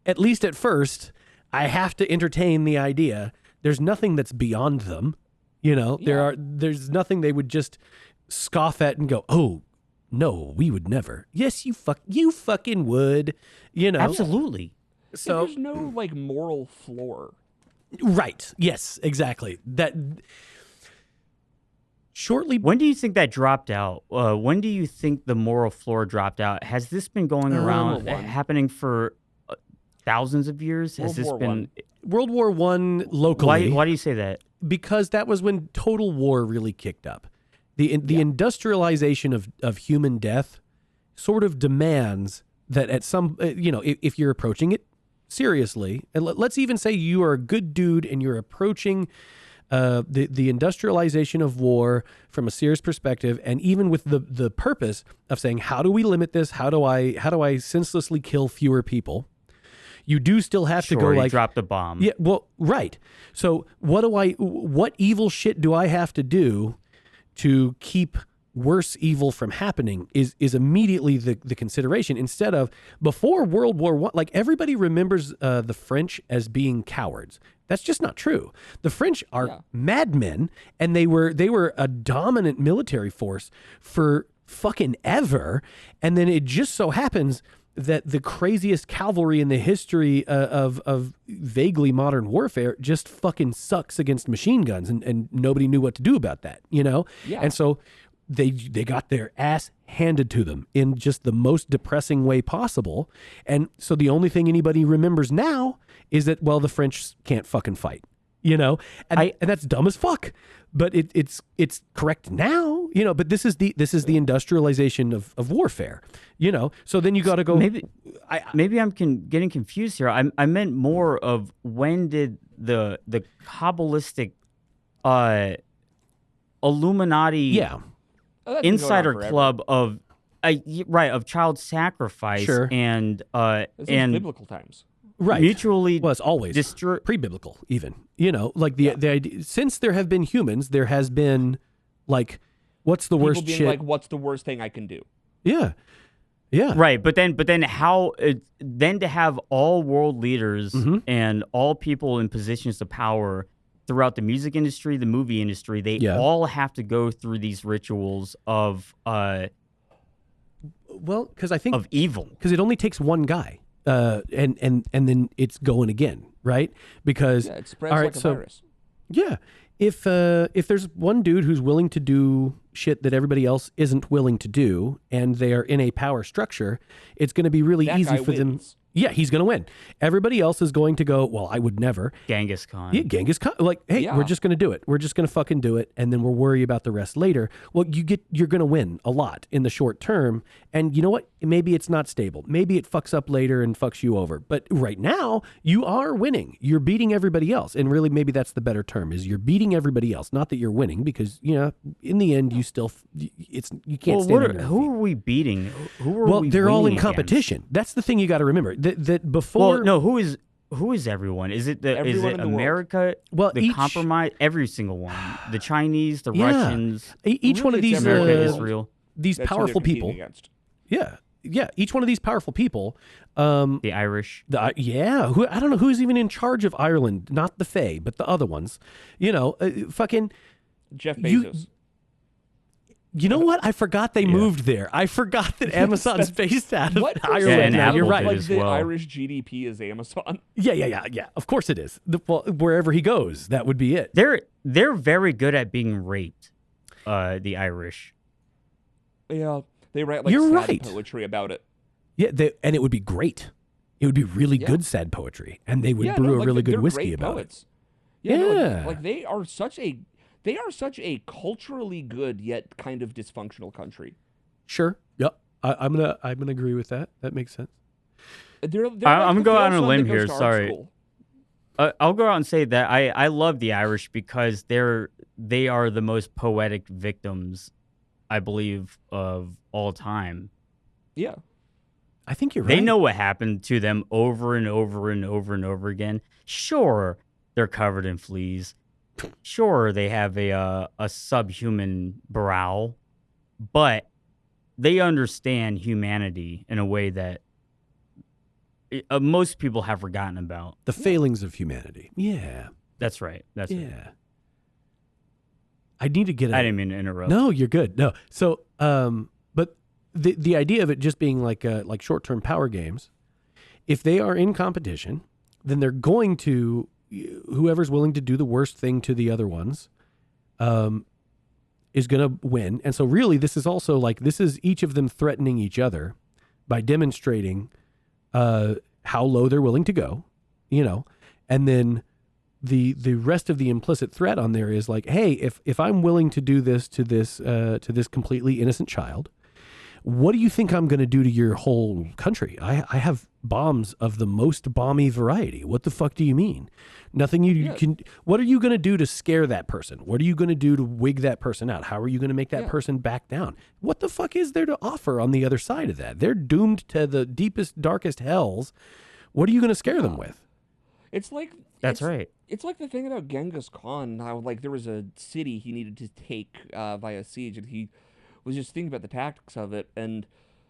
at least at first, I have to entertain the idea. There's nothing that's beyond them. There's nothing they would just scoff at and go, oh, no, we would never. Yes, you fucking would. Absolutely. So there's no like moral floor. Right. Yes, exactly. That shortly. When do you think that dropped out? When do you think the moral floor dropped out? Has this been going around, happening for thousands of years? Has this been World War I locally? Why do you say that? Because that was when total war really kicked up. The industrialization of human death sort of demands that at some, if you're approaching it seriously, and let's even say you are a good dude and you're approaching the industrialization of war from a serious perspective, and even with the purpose of saying, how do we limit this? How do I senselessly kill fewer people? You do still have to go like drop the bomb. Yeah, well, right. So what evil shit do I have to do to keep worse evil from happening is immediately the consideration, instead of before World War I. Like, everybody remembers the French as being cowards. That's just not true. The French are madmen, and they were a dominant military force for fucking ever. And then it just so happens that the craziest cavalry in the history of vaguely modern warfare just fucking sucks against machine guns, and nobody knew what to do about that, Yeah. And so they got their ass handed to them in just the most depressing way possible. And so the only thing anybody remembers now is that, well, the French can't fucking fight, and that's dumb as fuck. But it's correct now, but this is the industrialization of warfare, so then you got to go. Maybe I'm getting confused here. I meant more of, when did the Kabbalistic Illuminati insider club of child sacrifice and biblical times. Right. Mutually, well, it's always pre-biblical, even. Like the idea, since there have been humans, there has been like, what's the worst shit? Like, what's the worst thing I can do? Yeah. Yeah. Right. But then how? Then to have all world leaders and all people in positions of power throughout the music industry, the movie industry, they all have to go through these rituals of because I think of evil, because it only takes one guy. And then it's going again, right? Because it spreads like a virus. Yeah, if there's one dude who's willing to do shit that everybody else isn't willing to do, and they are in a power structure, it's going to be really easy for them. Yeah, he's going to win. Everybody else is going to go, well, I would never. Genghis Khan. Yeah, Genghis Khan. Like, hey, we're just going to do it. We're just going to fucking do it, and then we'll worry about the rest later. Well, you're going to win a lot in the short term, and you know what? Maybe it's not stable. Maybe it fucks up later and fucks you over. But right now, you are winning. You're beating everybody else, and really, maybe that's the better term, is you're beating everybody else. Not that you're winning, because in the end, you still you can't stand on your who are we beating? Who are well, we they're all in winning competition. against? That's the thing you got to remember. That before. Well, no, who is everyone? Is it America? Well, the compromise, every single one. The Chinese, the Russians. Each one of these America, Israel. These powerful people. Yeah. Each one of these powerful people. The Irish. I don't know who's even in charge of Ireland. Not the Fae, but the other ones. Fucking Jeff Bezos. You know what? I forgot they moved there. I forgot that Amazon's based out of Ireland. Yeah, and now. You're Apple right. Like as the well. Irish GDP is Amazon. Yeah. Of course it is. Wherever he goes, that would be it. They're very good at being raped. The Irish. Yeah, they write like sad poetry about it. Yeah, and it would be great. It would be really good sad poetry, and they would brew a really good whiskey about poets. it. Yeah, like they are such a culturally good yet kind of dysfunctional country. Sure. Yep. I'm gonna agree with that. That makes sense. I'm gonna go out on a limb here. Sorry. I'll go out and say that I love the Irish because they are the most poetic victims, I believe, of all time. Yeah. I think you're right. They know what happened to them over and over and over and over again. Sure, they're covered in fleas. Sure, they have a subhuman brow, but they understand humanity in a way that most people have forgotten about. The failings of humanity. Yeah. That's right. That's right. Yeah. I need to get I didn't mean to interrupt. No, you're good. No. So, but the idea of it just being like short-term power games, if they are in competition, then they're going to, whoever's willing to do the worst thing to the other ones is going to win. And so really this is also like, this is each of them threatening each other by demonstrating how low they're willing to go, and then the rest of the implicit threat on there is like, hey, if I'm willing to do this to this completely innocent child, what do you think I'm going to do to your whole country? I have bombs of the most bomby variety. What the fuck do you mean? Nothing you can. What are you going to do to scare that person? What are you going to do to wig that person out? How are you going to make that person back down? What the fuck is there to offer on the other side of that? They're doomed to the deepest, darkest hells. What are you going to scare them with? It's like That's right. It's like the thing about Genghis Khan, how like there was a city he needed to take via siege, and he was just thinking about the tactics of it, and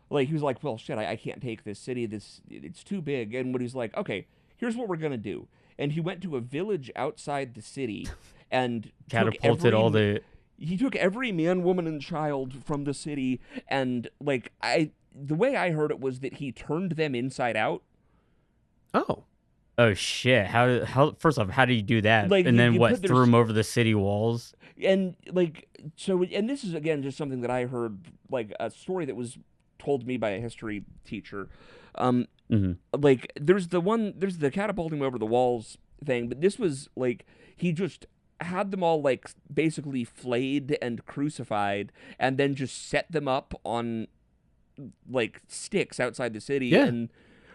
like he was like, well, shit, I can't take this city. It's too big. And when he's like, okay, here's what we're gonna do, and he went to a village outside the city and catapulted all the. He took every man, woman, and child from the city, and like the way I heard it was that he turned them inside out. Oh shit! How? First off, how do you do that? Like, and then what? Threw them over the city walls? And like so, and this is again just something that I heard, like a story that was told to me by a history teacher. Like there's the catapulting over the walls thing, but this was like he just had them all like basically flayed and crucified, and then just set them up on like sticks outside the city, and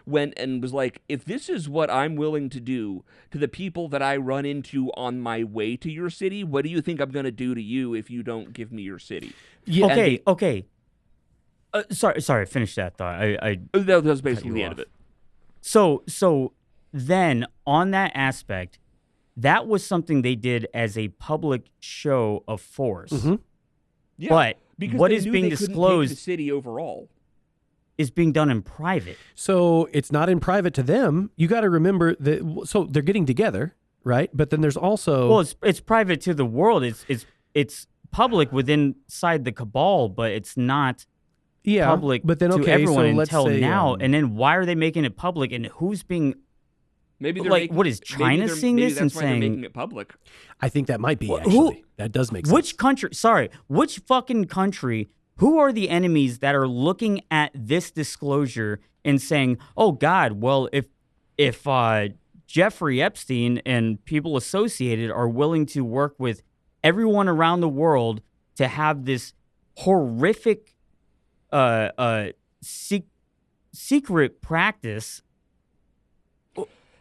went and was like, if this is what I'm willing to do to the people that I run into on my way to your city, what do you think I'm going to do to you if you don't give me your city? Yeah. Okay. Sorry. Finish that thought. That was basically the end of it. So then on that aspect, that was something they did as a public show of force. Mm-hmm. Yeah, but because what they is knew being they couldn't disclosed take the city overall is being done in private. So it's not in private to them. You got to remember that. So they're getting together, right? But then there's also it's private to the world. It's public within inside the cabal, but it's not public. But then to everyone so let's until say, now. And then why are they making it public? And who's being Maybe they're like? What is China seeing this and that's why they're saying making it public? I think that might be actually. That does make sense. Which country? Sorry, which fucking country? Who are the enemies that are looking at this disclosure and saying, "Oh God, well, if Jeffrey Epstein and people associated are willing to work with everyone around the world to have this horrific secret practice."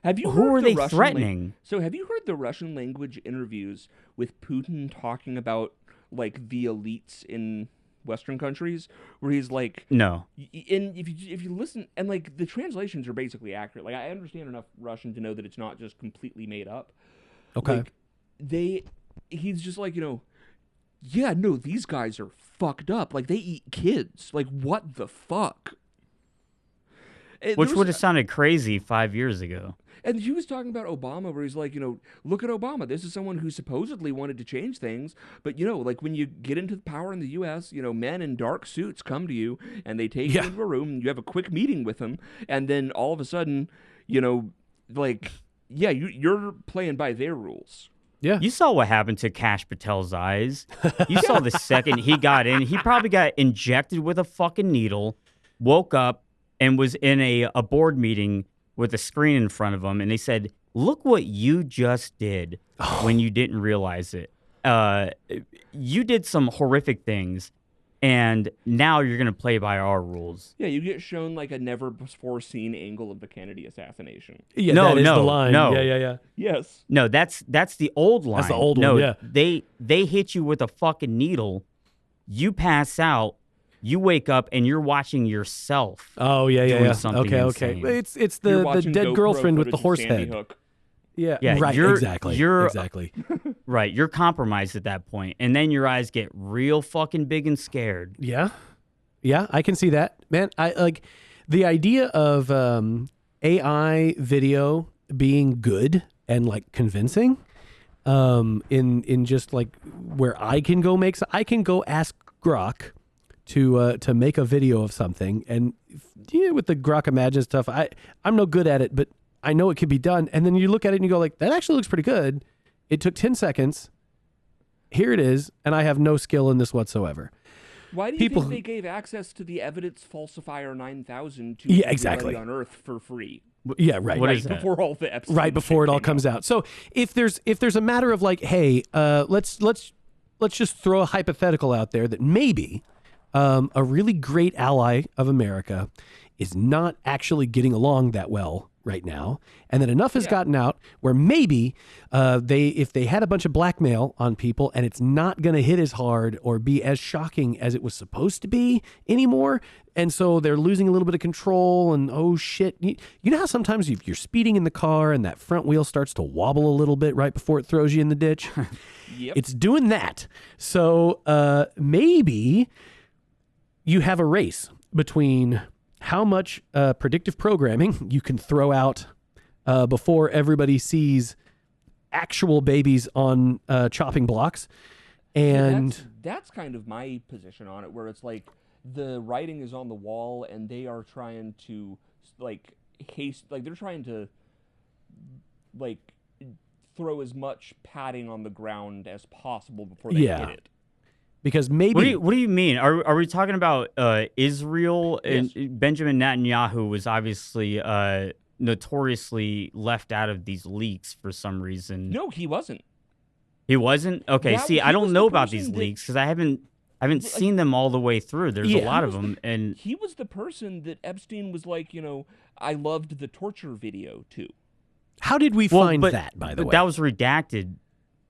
Have you Who heard are the they Russian threatening? So have you heard the Russian language interviews with Putin talking about like the elites in Western countries, where he's like, no. And if you listen, and like the translations are basically accurate. Like I understand enough Russian to know that it's not just completely made up. Okay. Like, he's just like, yeah, no, these guys are fucked up. Like they eat kids. Like what the fuck? Which would have sounded crazy 5 years ago. And he was talking about Obama, where he's like, look at Obama. This is someone who supposedly wanted to change things. But, like when you get into power in the U.S., men in dark suits come to you and they take you into a room and you have a quick meeting with them. And then all of a sudden, you're playing by their rules. Yeah. You saw what happened to Kash Patel's eyes. You saw the second he got in. He probably got injected with a fucking needle, woke up, and was in a board meeting with a screen in front of him, and they said, "Look what you just did when you didn't realize it. You did some horrific things, and now you're going to play by our rules. Yeah, you get shown like a never-before-seen angle of the Kennedy assassination. Yeah, that is the line. Yeah. Yes. No, that's the old line. That's the old one, yeah. They hit you with a fucking needle, you pass out, you wake up, and you're watching yourself. Oh, yeah. Something Okay. insane. It's the dead GoPro girlfriend with the footage of horse Sandy head. Hook. Yeah, Yeah, right, exactly. Right, you're compromised at that point, and then your eyes get real fucking big and scared. Yeah, I can see that, man. I like the idea of AI video being good and like convincing. In just like where I can go ask Grok to make a video of something, and with the Grok Imagine stuff, I'm no good at it, but I know it could be done. And then you look at it and you go like, that actually looks pretty good. It took 10 seconds. Here it is. And I have no skill in this whatsoever. Why do you think they gave access to the evidence falsifier 9000 to everybody on Earth for free? Yeah, right. What right is before all the Epstein right before it all comes out. So if there's a matter of like, hey, let's just throw a hypothetical out there that maybe a really great ally of America is not actually getting along that well right now, and that enough has gotten out where maybe if they had a bunch of blackmail on people and it's not going to hit as hard or be as shocking as it was supposed to be anymore, and so they're losing a little bit of control, and oh shit, you know how sometimes you're speeding in the car and that front wheel starts to wobble a little bit right before it throws you in the ditch? Yep. It's doing that. So maybe you have a race between how much predictive programming you can throw out before everybody sees actual babies on chopping blocks. And that's kind of my position on it, where it's like the writing is on the wall and they are trying to they're trying to throw as much padding on the ground as possible before they hit it. Because maybe... What do you mean? Are we talking about Israel? Yes. And Benjamin Netanyahu was obviously notoriously left out of these leaks for some reason. No, he wasn't. He wasn't? Okay, see, I don't know about these leaks because I haven't seen them all the way through. There's a lot of them. And he was the person that Epstein was like, I loved the torture video too. How did we find that, by the way? That was redacted.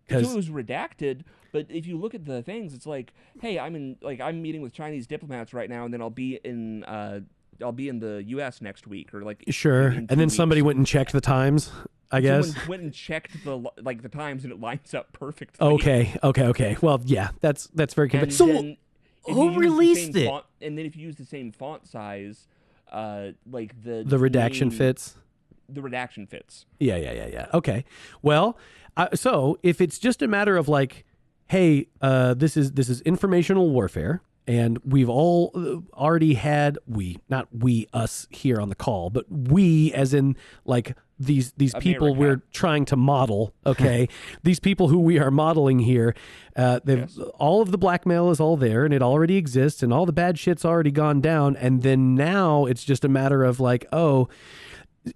So it was redacted, but if you look at the things, it's like, hey, I'm meeting with Chinese diplomats right now, and then I'll be in the U.S. next week, or sure. And then somebody went and checked the times, I guess. Someone went and checked the times, and it lines up perfectly. Okay. Well, yeah, that's very convincing. So who released it? And then if you use the same font size, the redaction fits. The redaction fits. Yeah. Okay. Well, so if it's just a matter of like, hey, this is informational warfare, and we've all already had not us here on the call, but we as in like these people we're trying to model. Okay, these people who we are modeling here, all of the blackmail is all there, and it already exists, and all the bad shit's already gone down, and then now it's just a matter of like, oh,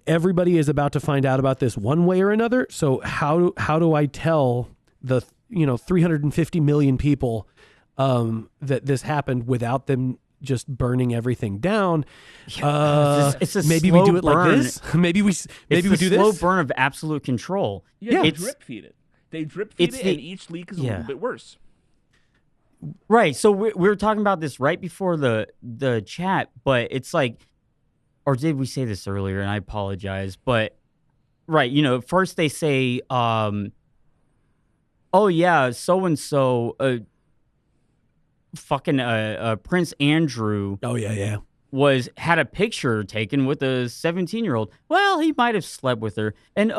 everybody is about to find out about this one way or another. So how do I tell the 350 million people that this happened without them just burning everything down? It's a maybe slow we do it burn. like this. Maybe we do this. Slow burn of absolute control. Yeah, they drip feed it. And each leak is a little bit worse. Right. So we were talking about this right before the chat, but it's like, or did we say this earlier? And I apologize, but right, first they say, oh yeah, so and so, Prince Andrew. Oh yeah. Had a picture taken with a 17-year-old. Well, he might have slept with her, and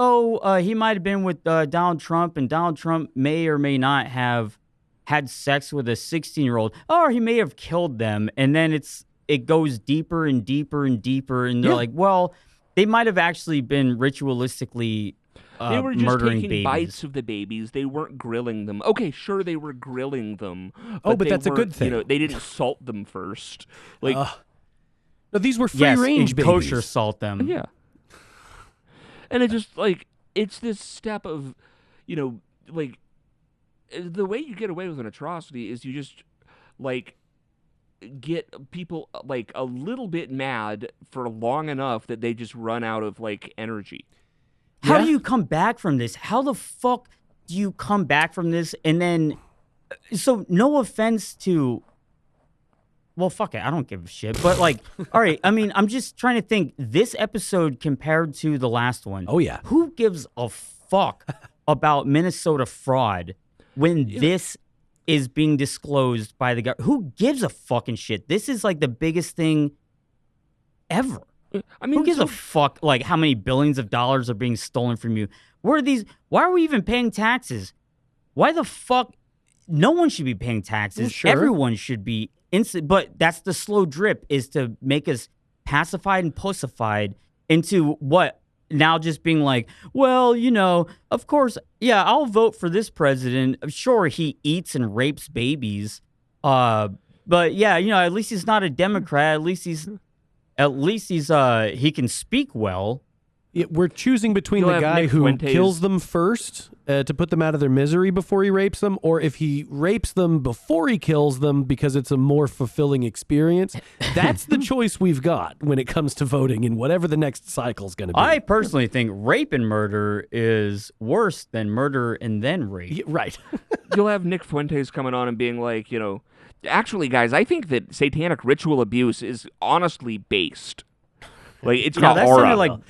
he might have been with Donald Trump, and Donald Trump may or may not have had sex with a 16-year-old, or he may have killed them, and then it goes deeper and deeper and deeper, and they're like, well, they might have actually been ritualistically they were just murdering taking babies. bites of the babies. They weren't grilling them. Okay, sure, they were grilling them. But that's a good thing. They didn't salt them first. No, these were free-range babies. Kosher salt them. Yeah. And it's just it's this step of, the way you get away with an atrocity is you just get people like a little bit mad for long enough that they just run out of like energy. How do you come back from this? How the fuck do you come back from this? And then, so no offense to, well, fuck it, I don't give a shit. But like, all right, I mean, I'm just trying to think. This episode compared to the last one. Oh yeah. Who gives a fuck about Minnesota fraud when this is being disclosed by the government? Who gives a fucking shit? This is like the biggest thing ever. I mean, who gives a fuck like how many billions of dollars are being stolen from you? Where are these? Why are we even paying taxes? Why the fuck? No one should be paying taxes. Well, sure. Everyone should be but that's the slow drip, is to make us pacified and pussified into what? Now just being like, well, you know, of course, yeah, I'll vote for this president. Sure, he eats and rapes babies. But yeah, you know, at least he's not a Democrat. At least he's he can speak well. We're choosing between the guy who kills them first to put them out of their misery before he rapes them, or if he rapes them before he kills them because it's a more fulfilling experience. That's the choice we've got when it comes to voting in whatever the next cycle is going to be. I personally think rape and murder is worse than murder and then rape. Yeah, right. You'll have Nick Fuentes coming on and being like, you know, actually, guys, I think that satanic ritual abuse is honestly based. Like, it's got aura.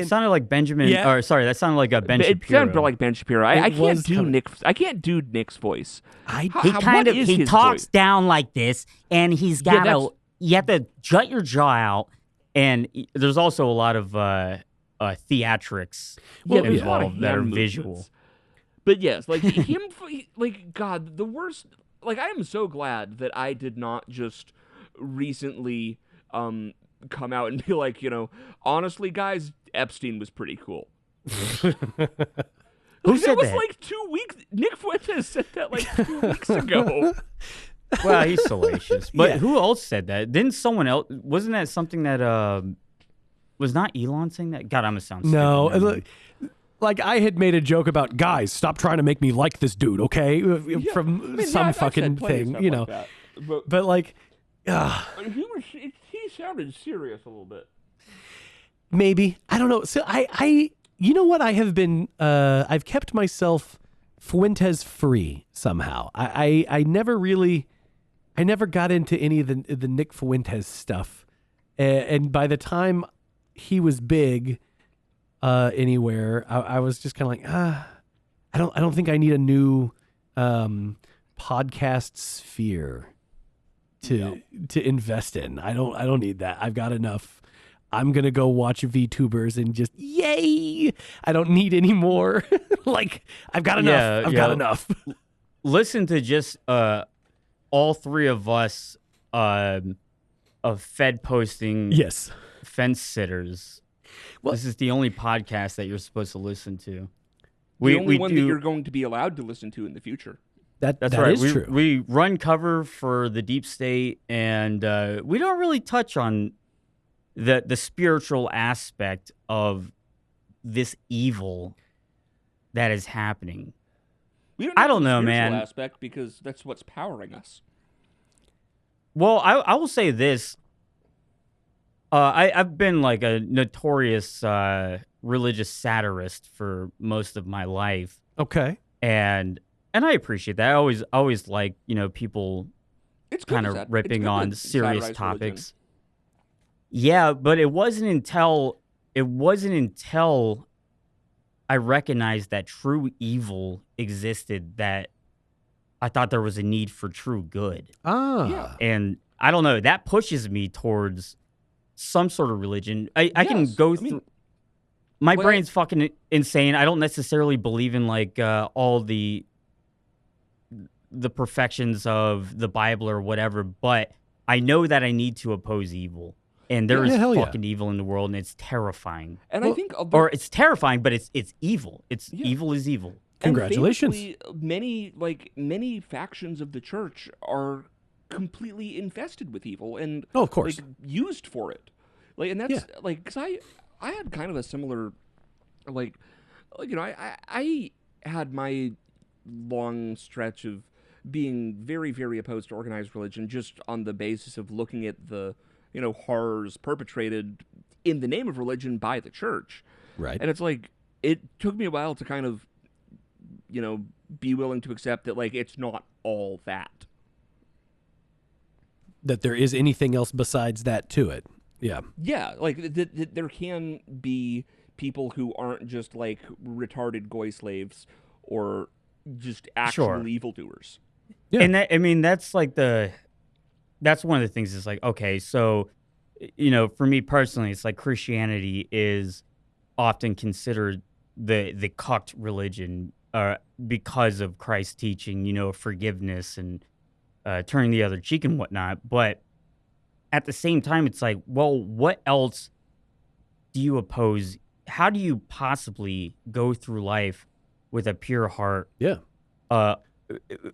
Sounded like Benjamin. Yeah. Or sorry, that sounded like a Ben Shapiro. It sounded like Ben Shapiro. I can't do Nick's voice. He talks down like this, and he's got you have to jut your jaw out, and there's also a lot of theatrics involved that are visual. But yes, like him, like God, the worst. Like, I am so glad that I did not just recently come out and be like, you know, honestly, guys, Epstein was pretty cool. Who said that? Was that? like 2 weeks. Nick Fuentes said that like 2 weeks ago. Well, he's salacious. But who else said that? Didn't someone else? Wasn't that something that was not Elon saying that? God, I'm gonna sound stupid. No. Like, I had made a joke about, guys, stop trying to make me like this dude, okay? Some fucking thing, you know. Like but like, he sounded serious a little bit. Maybe. I don't know. So I you know what? I have been, I've kept myself Fuentes free somehow. I never got into any of the Nick Fuentes stuff. And by the time he was big, anywhere, I was just kind of like, I don't think I need a new podcast sphere to invest in. I don't need that. I've got enough. I'm gonna go watch VTubers and just yay. I don't need any more. Like, I've got enough. I've got enough. Listen to just all three of us of Fed posting fence sitters. Well, this is the only podcast that you're supposed to listen to. The only one that you're going to be allowed to listen to in the future. That's right. Is true. We run cover for the deep state, and we don't really touch on the spiritual aspect of this evil that is happening. I don't know, man. Aspect because that's what's powering us. Well, I will say this. I've been like a notorious religious satirist for most of my life. Okay. And I appreciate that. I always like, you know, people kind of ripping on serious topics. Religion. Yeah, but it wasn't until I recognized that true evil existed that I thought there was a need for true good. Yeah. And I don't know, that pushes me towards some sort of religion. I can go through. My brain's fucking insane. I don't necessarily believe in like all the perfections of the Bible or whatever, but I know that I need to oppose evil. And there is fucking evil in the world, and it's terrifying. And I think, or it's terrifying, but it's evil. Evil is evil. Congratulations. Many factions of the church are completely infested with evil, and of course, used for it. Like, and that's like, because I had kind of a similar, like, you know, I had my long stretch of being very, very opposed to organized religion just on the basis of looking at the, horrors perpetrated in the name of religion by the church. Right. And it's like, it took me a while to kind of, be willing to accept that, like, it's not all that. That there is anything else besides that to it. Yeah. Yeah, like, there can be people who aren't just, like, retarded goy slaves or just actual evildoers. Yeah. And that's like that's one of the things is like, okay, so, for me personally, it's like Christianity is often considered the cucked religion because of Christ's teaching, forgiveness and turning the other cheek and whatnot. But at the same time, it's like, well, what else do you oppose? How do you possibly go through life with a pure heart? Yeah.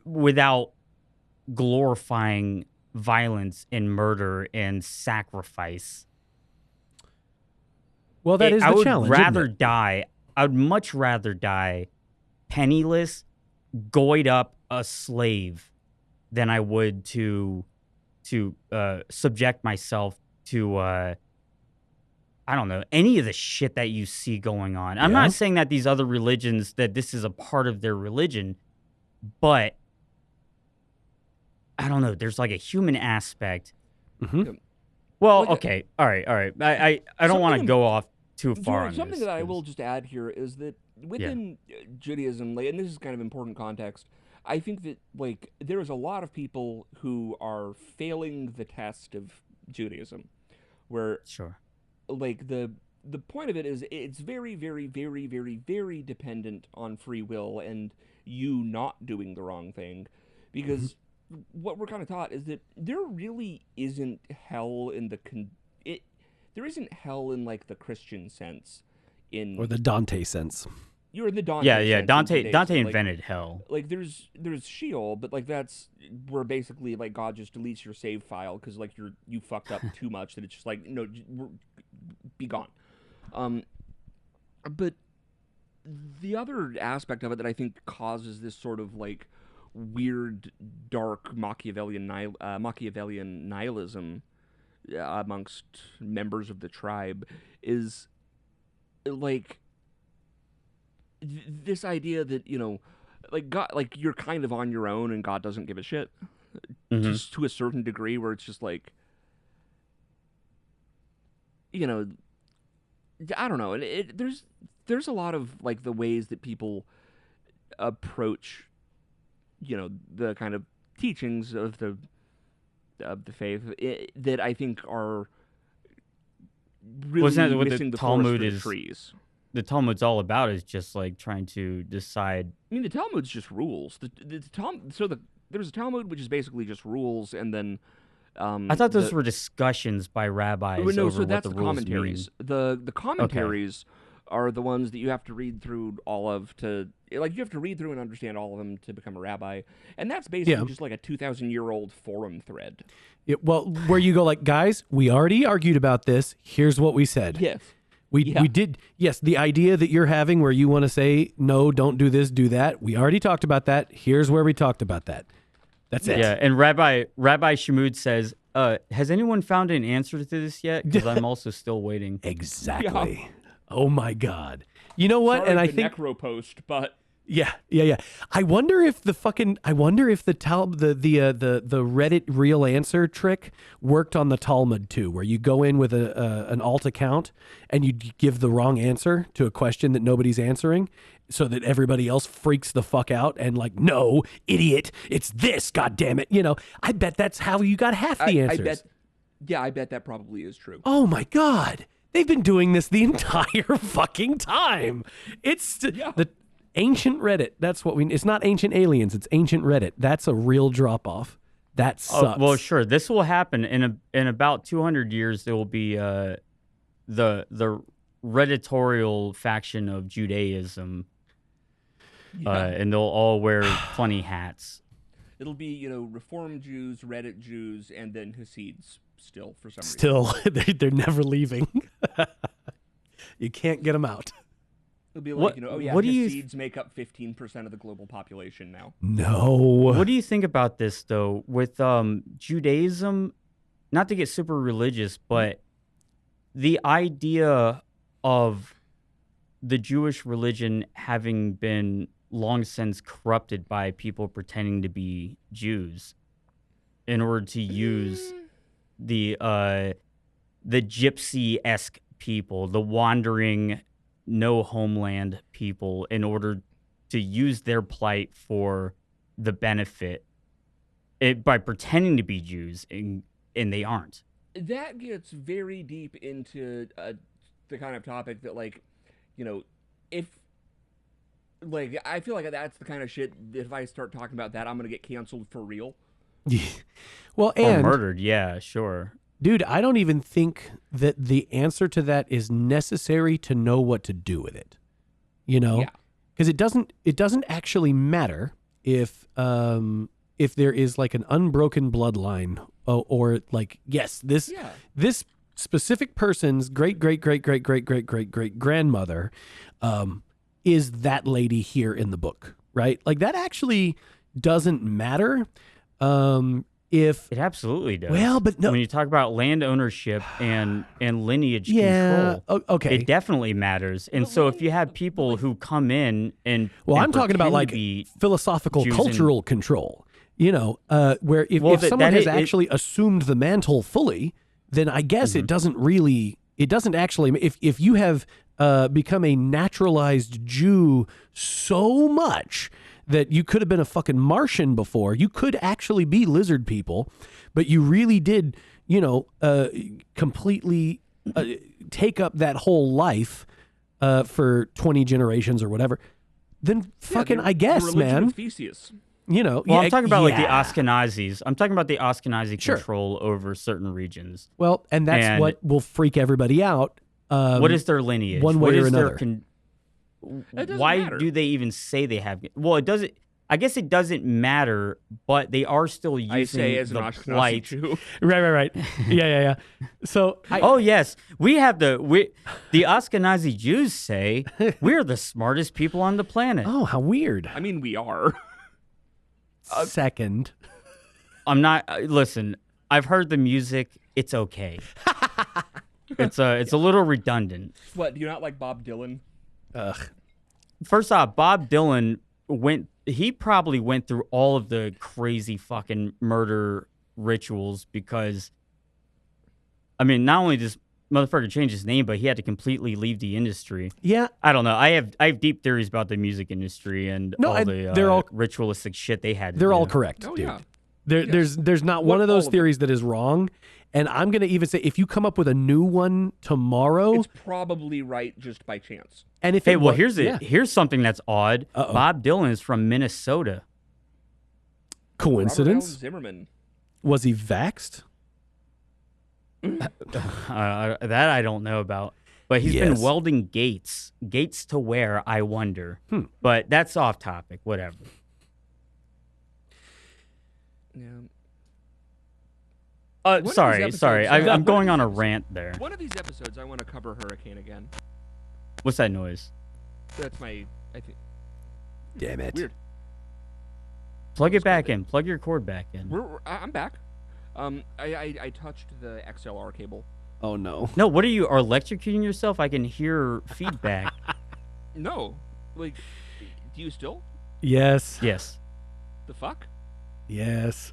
Without glorifying violence and murder and sacrifice. Well, that is the challenge. I would much rather die penniless, goyed up a slave than I would to subject myself to I don't know, any of the shit that you see going on. I'm not saying that these other religions, that this is a part of their religion, but I don't know. There's like a human aspect. Mm-hmm. Well, okay. All right. I don't want to go off too far on something this, that I will just add here is that within Judaism, and this is kind of important context, I think that, like, there's a lot of people who are failing the test of Judaism, where, like, the point of it is it's very, very, very, very, very dependent on free will and you not doing the wrong thing, because what we're kind of taught is that there really isn't hell in there isn't hell in, like, the Christian sense, or the Dante sense. You're in the Dante. Yeah. Dante invented hell. Like, there's Sheol, but, like, that's where basically, like, God just deletes your save file because, like, you fucked up too much that it's just like, no, be gone. But the other aspect of it that I think causes this sort of, like, weird, dark Machiavellian nihilism amongst members of the tribe is, like, this idea that, like, God, like, you're kind of on your own and God doesn't give a shit, just to a certain degree, where it's just like, I don't know. And there's a lot of, like, the ways that people approach, the kind of teachings of the faith that I think are really missing the forest for the trees. The Talmud's all about is just, like, trying to decide. I mean, the Talmud's just rules. There's a Talmud which is basically just rules, and then I thought those were discussions by rabbis over what the rules commentaries. Mean. The commentaries are the ones that you have to read through all of to, like, you have to read through and understand all of them to become a rabbi, and that's basically just like a 2,000-year-old forum thread. Well, where you go, like, guys, we already argued about this. Here's what we said. Yes. We did. Yes, the idea that you're having where you want to say, no, don't do this, do that. We already talked about that. Here's where we talked about that. That's it. Yeah, and Rabbi Shamoud says, has anyone found an answer to this yet? Because I'm also still waiting. Exactly. Yeah. Oh, my God. You know what? Sorry, and I the think necro post, but yeah. I wonder if the Reddit real answer trick worked on the Talmud too, where you go in with an alt account and you give the wrong answer to a question that nobody's answering, so that everybody else freaks the fuck out and, like, no, idiot, it's this, goddammit. I bet that's how you got half the answers. I bet that probably is true. Oh my God. They've been doing this the entire fucking time. It's the ancient Reddit. That's what it's not ancient aliens. It's ancient Reddit. That's a real drop off. That sucks. Well, sure. This will happen in about 200 years. There will be the redditorial faction of Judaism, and they'll all wear funny hats. It'll be, Reform Jews, Reddit Jews, and then Hasids still, for some reason. Still, they're never leaving. You can't get them out. It'll be like, what do you Hasids make up 15% of the global population now. No. What do you think about this though? With Judaism, not to get super religious, but the idea of the Jewish religion having been long since corrupted by people pretending to be Jews in order to use the gypsy-esque people, the wandering, no homeland people, in order to use their plight for the benefit by pretending to be Jews, and they aren't. That gets very deep into the kind of topic that, like, if, like, I feel like that's the kind of shit that if I start talking about that, I'm going to get canceled for real. Well, or and murdered, yeah, sure. dude, I don't even think that the answer to that is necessary to know what to do with it. Yeah. Because it doesn't actually matter if there is like an unbroken bloodline or like, yes, this specific person's great grandmother is that lady here in the book, right? Like that actually doesn't matter. If It absolutely does. well, but no, When you talk about land ownership and lineage yeah, control, okay, it definitely matters. And so if you have people who come in and I'm talking about pretend like to be philosophical, Jews cultural control. Where if someone has actually assumed the mantle fully, then I guess it doesn't actually. If you have become a naturalized Jew so much that you could have been a fucking Martian before, you could actually be lizard people, but you really did, completely take up that whole life for 20 generations or whatever, then fucking, I guess, man. Theseus. Well, I'm talking about like the Ashkenazis. I'm talking about the Ashkenazi control over certain regions. Well, and that's what will freak everybody out. What is their lineage? One way what or is another. Why matter. do they even say they have? Well, it doesn't. I guess it doesn't matter, but they are still using I say as an the Ashkenazi plight. Jew. Right. Yeah. So, Oh yes, we have the Ashkenazi Jews say we're the smartest people on the planet. oh, how weird. I mean, we are. Second. I'm not. Listen, I've heard the music. It's okay. It's a little redundant. What, do you not like Bob Dylan? Ugh. First off, Bob Dylan he probably went through all of the crazy fucking murder rituals because, I mean, not only does motherfucker change his name, but he had to completely leave the industry. Yeah. I don't know. I have deep theories about the music industry and they're all ritualistic shit they had to They're do. all correct, Oh, dude. yeah. There's not one of those theories that is wrong. And I'm going to even say, if you come up with a new one tomorrow, It's probably right just by chance. and if Hey, it well, was, here's something that's odd. Uh-oh. Bob Dylan is from Minnesota. coincidence, Robert Allen Zimmerman. was he vaxxed? That I don't know about. But he's been Yes. welding gates to where, I wonder. But that's off topic. Whatever. Yeah. of these Sorry. episodes- I'm one going of on a these- rant there. One of these episodes, I want to cover Hurricane again. What's that noise? That's my, I think, Damn it. weird. Plug it back in. Plug your cord back in. I'm back. I touched the XLR cable. Oh, no. No, what are you electrocuting yourself? I can hear feedback. No, like, do you still? Yes. Yes. The fuck? Yes.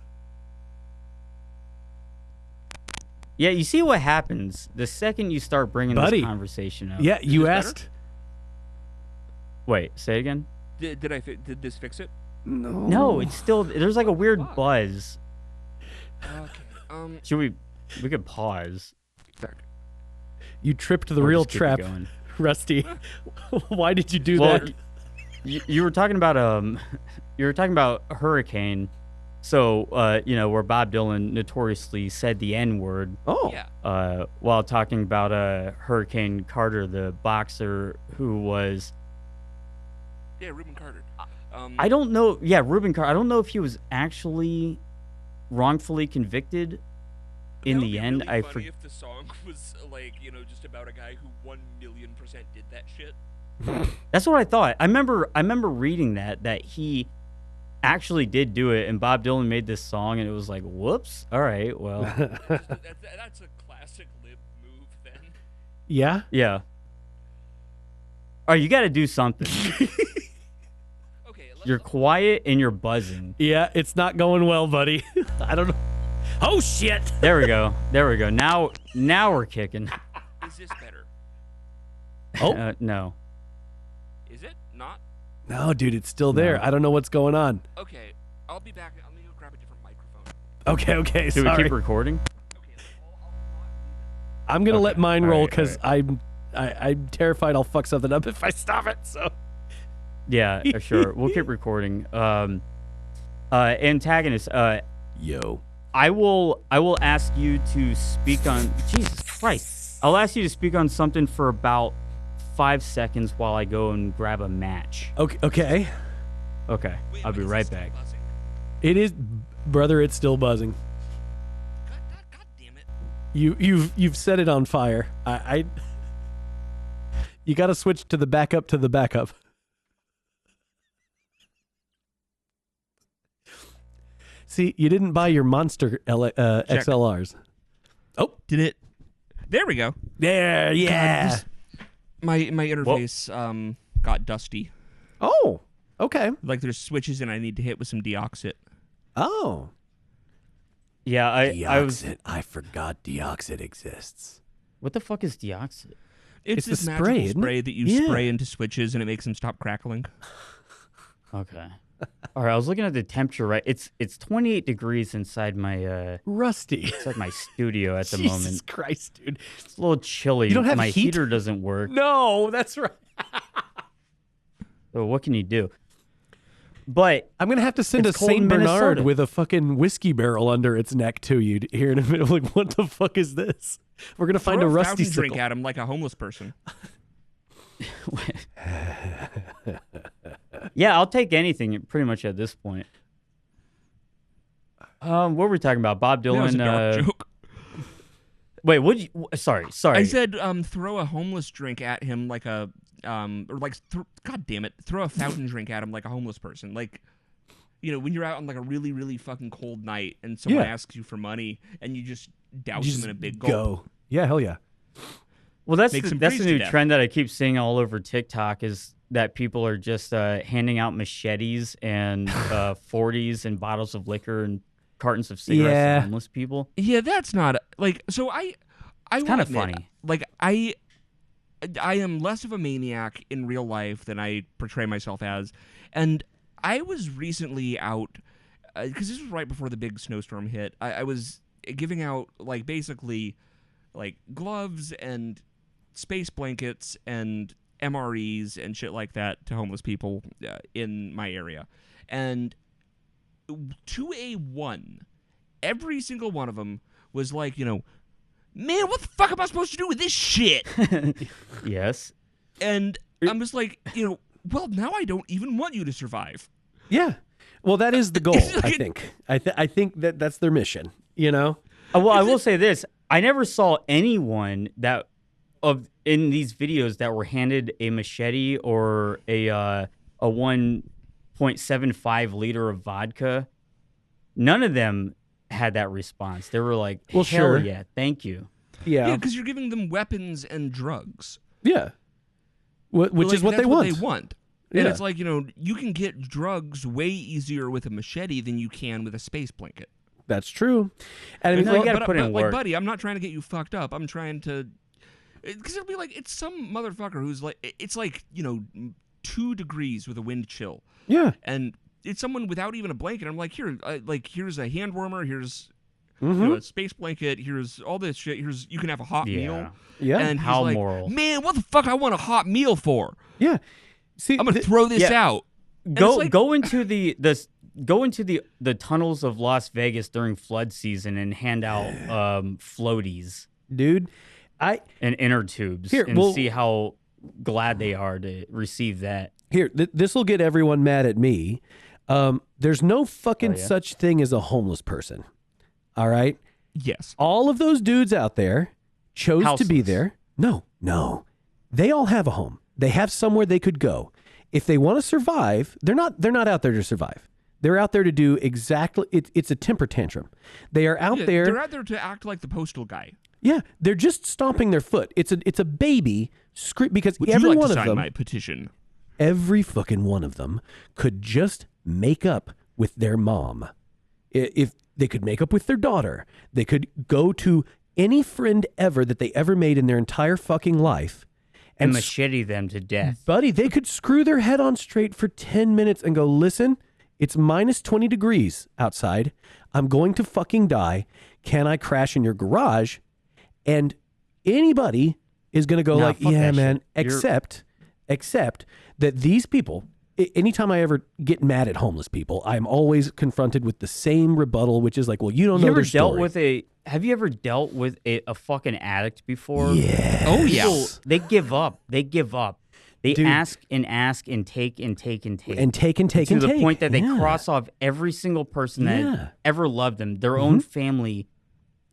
Yeah, you see what happens the second you start bringing Buddy. this conversation up. Yeah, you this better? asked. Wait, say it again? Did did this fix it? No, it's still, there's like a weird Fuck. buzz. Okay. Should we could pause. You tripped the Or real just keep it trap, going. Rusty. Why did you do Well, that? you were talking about Hurricane. So, where Bob Dylan notoriously said the N-word Oh. Yeah. while talking about Hurricane Carter, the boxer who was... Yeah, Reuben Carter. I don't know. Yeah, Reuben Carter. I don't know if he was actually wrongfully convicted in the end. Funny if the song was like, just about a guy who 1,000,000% did that shit. That's what I thought. I remember reading that he actually did do it, and Bob Dylan made this song, and it was like, whoops. All right, well. That's a classic lib move then. Yeah? Yeah. All right, you got to do something. Okay, you're quiet and you're buzzing. Yeah, it's not going well, buddy. I don't know. Oh, shit. There we go. Now we're kicking. Is this better? Oh. No. Is it not? No, dude, it's still there. No. I don't know what's going on. Okay, I'll be back. I'm gonna go grab a different microphone. Okay, Do sorry. we keep recording? Okay, I'm going to let mine roll right, because I'm terrified I'll fuck something up if I stop it, so. Yeah, sure. We'll keep recording. Antagonist, Yo. I will ask you to speak on Jesus Christ. I'll ask you to speak on something for about 5 seconds while I go and grab a match. Okay. Okay. I'll be right back. It is, brother, it's still buzzing. God damn it. You've set it on fire. You got to switch to the backup See, you didn't buy your monster XLRs. Oh, Did it? There we go. there, yeah. God, my interface got dusty. Oh, okay. Like there's switches and I need to hit with some deoxit. Oh, Yeah, I was. deoxit. I forgot deoxit exists. What the fuck is deoxit? It's the this spray, magical isn't it? spray that you Yeah. spray into switches and it makes them stop crackling. Okay. All right, I was looking at the temperature. Right, it's 28 degrees inside my Rusty. studio at the Jesus moment. Christ, dude. It's a little chilly. You don't have my heat? heater doesn't work. No, that's right. So what can you do? But I'm gonna have to send It's a cold in Saint Bernard Minnesota. with a fucking whiskey barrel under its neck to you here in a minute. Like, what the fuck is this? We're gonna find Throw a rusty fountain drink sickle. at him like a homeless person. yeah, I'll take anything pretty much at this point. What were we talking about? Bob That was a Dylan. dark joke. Wait, what? Sorry. I said throw a homeless drink at him like a God damn it, throw a fountain drink at him like a homeless person. Like, you know, when you're out on like a really really fucking cold night and someone Yeah. asks you for money and you just douse Just them in a big gulp. go. Yeah, hell yeah. Well, that's Makes the, him that's freeze the to new death. trend that I keep seeing all over TikTok is that people are just handing out machetes and 40s and bottles of liquor and cartons of cigarettes Yeah. to homeless people. Yeah, that's not like so. I It's will kind of admit, funny. Like I am less of a maniac in real life than I portray myself as, and I was recently out because this was right before the big snowstorm hit. I was giving out like basically like gloves and space blankets and MREs and shit like that to homeless people in my area, and to a one, every single one of them was like, you know, man, what the fuck am I supposed to do with this shit? Yes. And I'm just like, you know, well, now I don't even want you to survive. Yeah. Well, that is the goal, Like I it- think. I think that's their mission, you know? Well, I will say this: I never saw anyone in these videos that were handed a machete or a 1.75 liter of vodka. None of them had that response. They were like, Well, "Hell sure. yeah, thank you." Yeah, because you're giving them weapons and drugs. Yeah. Which Like, is what that's they want. What they want. And Yeah. it's like, you know, you can get drugs way easier with a machete than you can with a space blanket. That's true. And I mean, No, you well, gotta put in like, work. buddy, I'm not trying to get you fucked up. I'm trying to, because it'll be like it's some motherfucker who's like, it's like, you know, 2 degrees with a wind chill, yeah. and it's someone without even a blanket. I'm like, here, here's a hand warmer. Here's you Mm-hmm. know, a space blanket. Here's all this shit. Here's you can have a hot meal. Yeah. And he's How like, moral. man, what the fuck I want a hot meal for? Yeah. See, I'm gonna throw this yeah. out. And it's like, Go into the tunnels of Las Vegas during flood season and hand out floaties dude, and inner tubes Here, and well- see how glad they are to receive that. here, this will get everyone mad at me. There's no fucking Oh, yeah? such thing as a homeless person. All right? yes. All of those dudes out there chose to be Houseless. there. No. They all have a home. They have somewhere they could go. If they want to survive, they're not out there to survive. They're out there to do exactly. It's a temper tantrum. They are out there. They're out there to act like the postal guy. Yeah, they're just stomping their foot. It's a baby because Would every you like one to of sign them, my petition? every fucking one of them could just make up with their mom. If they could make up with their daughter, they could go to any friend ever that they ever made in their entire fucking life and machete them to death. Buddy, they could screw their head on straight for 10 minutes and go, listen, it's minus 20 degrees outside. I'm going to fucking die. Can I crash in your garage? And anybody is going to go yeah, man, except that these people, anytime I ever get mad at homeless people, I'm always confronted with the same rebuttal, which is like, well, you don't know their story. Have you ever dealt with a fucking addict before? Yeah. Oh, yeah. People, they give up. They ask and ask and take and take and take. And take and take to and take. To the point that they cross off every single person that ever loved them. Their own family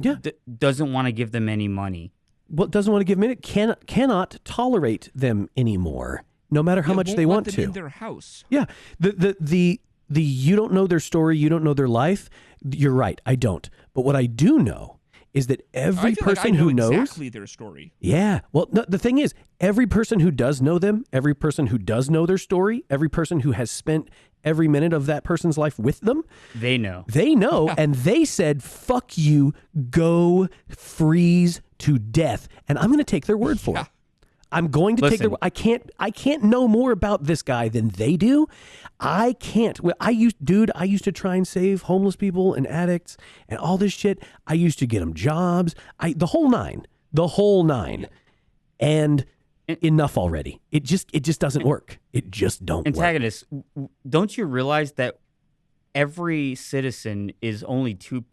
doesn't want to give them any money. Well, doesn't want to give them any, cannot tolerate them anymore, no matter how much they want to. In their house. Yeah. The you don't know their story, you don't know their life. You're right, I don't. But what I do know is that every person who knows exactly their story. Yeah. Well, no, the thing is, every person who does know them, every person who does know their story, every person who has spent every minute of that person's life with them, they know. They know, and they said, "Fuck you, go freeze to death." And I'm going to take their word for it. I'm going to take their. I can't know more about this guy than they do. I can't. Well, I used to try and save homeless people and addicts and all this shit. I used to get them jobs. The whole nine. And enough already. It just doesn't work. It just don't Antagonist, work. Don't you realize that every citizen is only 2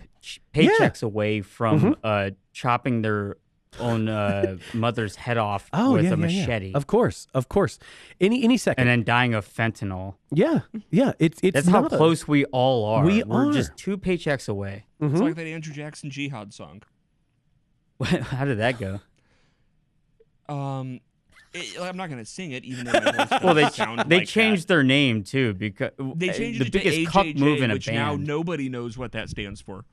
paychecks away from chopping their own mother's head off with a machete? Yeah. Of course. Any second. And then dying of fentanyl. Yeah. It's That's how close we all are. We're just 2 paychecks away. It's like that Andrew Jackson Jihad song. How did that go? I'm not going to sing it, even though my voice they changed their name too because they changed the it to biggest AJJ, cuck move in a which band. Now nobody knows what that stands for.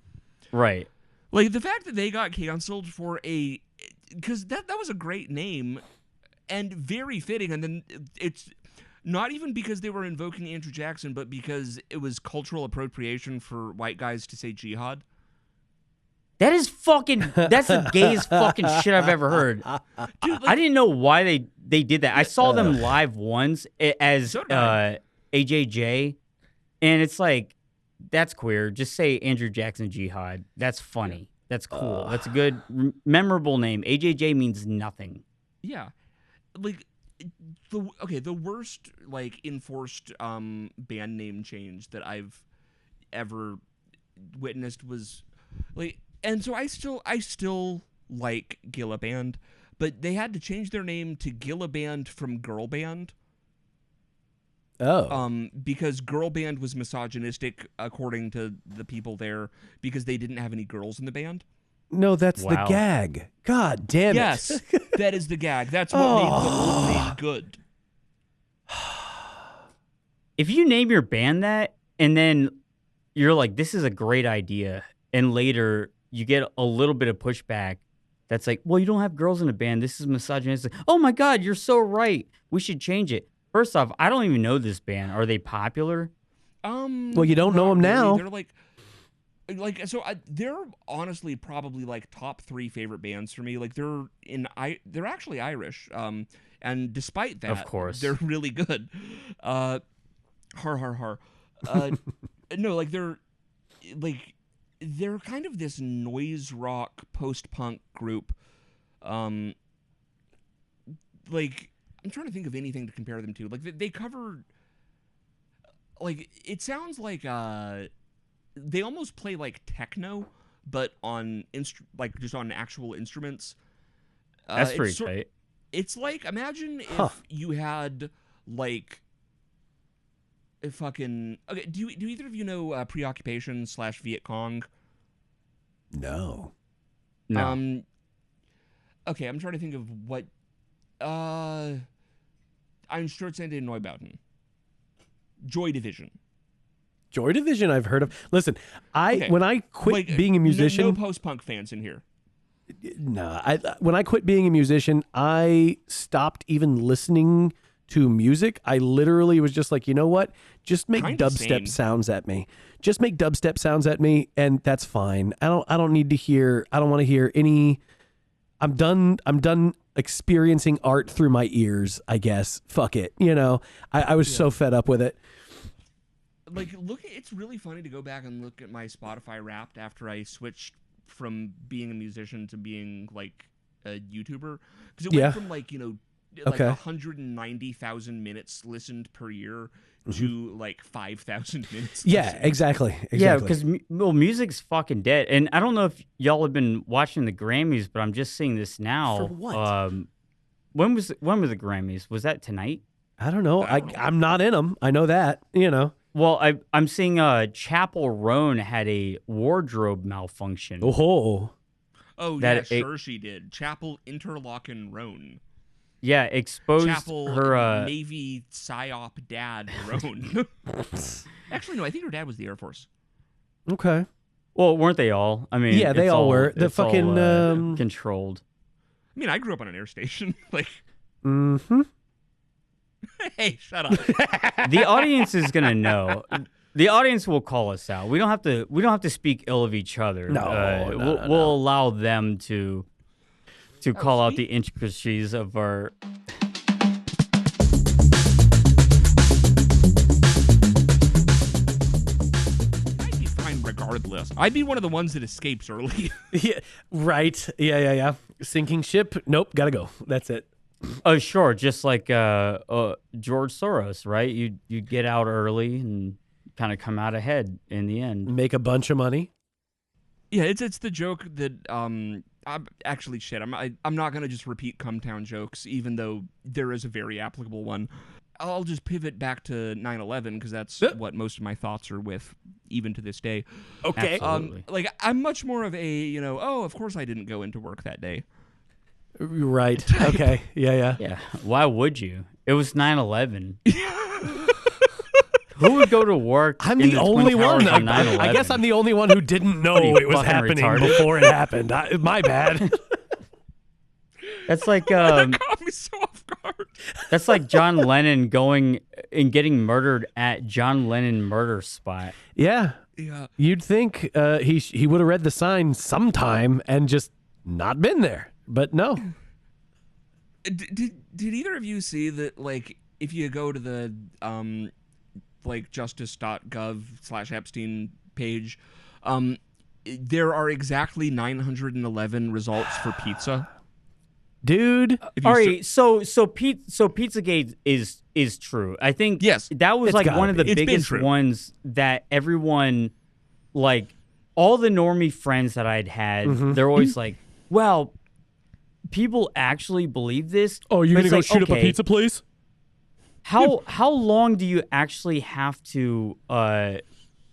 Right. Like the fact that they got canceled for because that was a great name and very fitting, and then it's not even because they were invoking Andrew Jackson, but because it was cultural appropriation for white guys to say jihad. That's the gayest fucking shit I've ever heard. Dude, I didn't know why they did that. I saw them live once as AJJ, and it's like, that's queer. Just say Andrew Jackson Jihad. That's funny. That's cool. That's a good, memorable name. AJJ means nothing. Yeah. Like, the worst, enforced band name change that I've ever witnessed was, and so I still like Gilla Band, but they had to change their name to Gilla Band from Girl Band. Oh. Because Girl Band was misogynistic, according to the people there, because they didn't have any girls in the band. No, that's the gag. God damn it. Yes, that is the gag. That's what made the old name good. If you name your band that, and then you're like, this is a great idea, and later you get a little bit of pushback that's like, well, you don't have girls in a band. This is misogynistic. Oh, my God, you're so right. We should change it. First off, I don't even know this band. Are they popular? Well, you don't know them now. They're they're honestly probably top 3 favorite bands for me. They're actually Irish. And despite that, of course, they're really good. Har har har. No, they're kind of this noise rock post-punk group. I'm trying to think of anything to compare them to. They cover, it sounds like they almost play like techno, but on just on actual instruments. That's pretty tight. It's imagine if you had a fucking do either of you know Preoccupation / Viet Cong? No. Okay, I'm trying to think of what Ein Sturz in den Neubauten. Joy Division. Joy Division, I've heard of. Listen, when I quit being a musician, no post-punk fans in here. No, when I quit being a musician, I stopped even listening to music. I literally was just like, you know what? Just make dubstep sounds at me. Just make dubstep sounds at me, and that's fine. I don't need to hear. I don't want to hear any. I'm done experiencing art through my ears, I guess. Fuck it. I was so fed up with it. Like, it's really funny to go back and look at my Spotify Wrapped after I switched from being a musician to being like a YouTuber, because it went from like 190,000 minutes listened per year to like 5,000 minutes. Yeah, exactly. Yeah, because music's fucking dead. And I don't know if y'all have been watching the Grammys, but I'm just seeing this now. For what? When were the Grammys? Was that tonight? I don't know. I'm not in them. I know that. Well, I'm seeing Chapel Roan had a wardrobe malfunction. Oh, sure she did. Chapel Interlochen Roan. Yeah, exposed Chapel her Navy PSYOP dad Roan. Actually, no, I think her dad was the Air Force. Okay. Well, weren't they all? I mean, yeah, they all were. The fucking all, controlled. I mean, I grew up on an air station. Like. Mm-hmm. Hey, shut up. The audience is gonna know. The audience will call us out. We don't have to speak ill of each other. No, we'll allow them to call out the intricacies of our. I'd be fine regardless. I'd be one of the ones that escapes early. Yeah, right. Yeah. Sinking ship. Nope, gotta go. That's it. Oh, sure. Just like George Soros, right? You get out early and kind of come out ahead in the end. Make a bunch of money. Yeah, it's the joke that actually shit. I'm not gonna just repeat Cumtown jokes, even though there is a very applicable one. I'll just pivot back to 9/11 because that's what most of my thoughts are with, even to this day. Okay. Absolutely. I'm much more of a of course I didn't go into work that day. Right. Okay. Yeah. Yeah. Why would you? It was 9/11. Who would go to work? I'm the only one. I guess I'm the only one who didn't know it was happening before it happened. My bad. That's like that caught me so off guard. That's like John Lennon going and getting murdered at John Lennon murder spot. Yeah. Yeah. You'd think he would have read the sign sometime and just not been there. But no. Did either of you see that, like, if you go to the justice.gov/Epstein page, there are exactly 911 results for pizza? Dude. All right, so Pizzagate is true. I think that was like one of the biggest ones that everyone, like, all the normie friends that I'd had, they're always like, well, people actually believe this. Oh, you're gonna go shoot up a pizza place? How long do you actually have to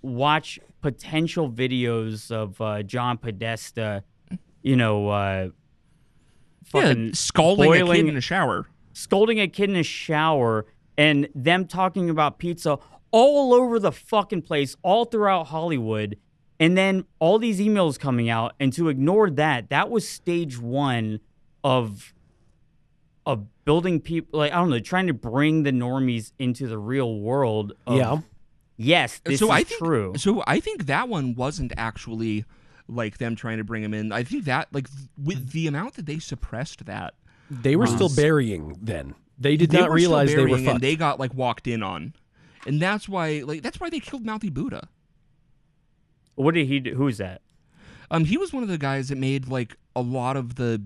watch potential videos of John Podesta, scalding a kid in a shower, and them talking about pizza all over the fucking place, all throughout Hollywood, and then all these emails coming out, and to ignore that was stage one of building people, like, I don't know, trying to bring the normies into the real world. Yes, this is true. So I think that one wasn't actually like them trying to bring him in. I think that, like, with the amount that they suppressed that, they were still burying then. They did not realize they were fucked. And they got, like, walked in on. And that's why they killed Mouthy Buddha. What did he do? Who is that? He was one of the guys that made, like, a lot of the,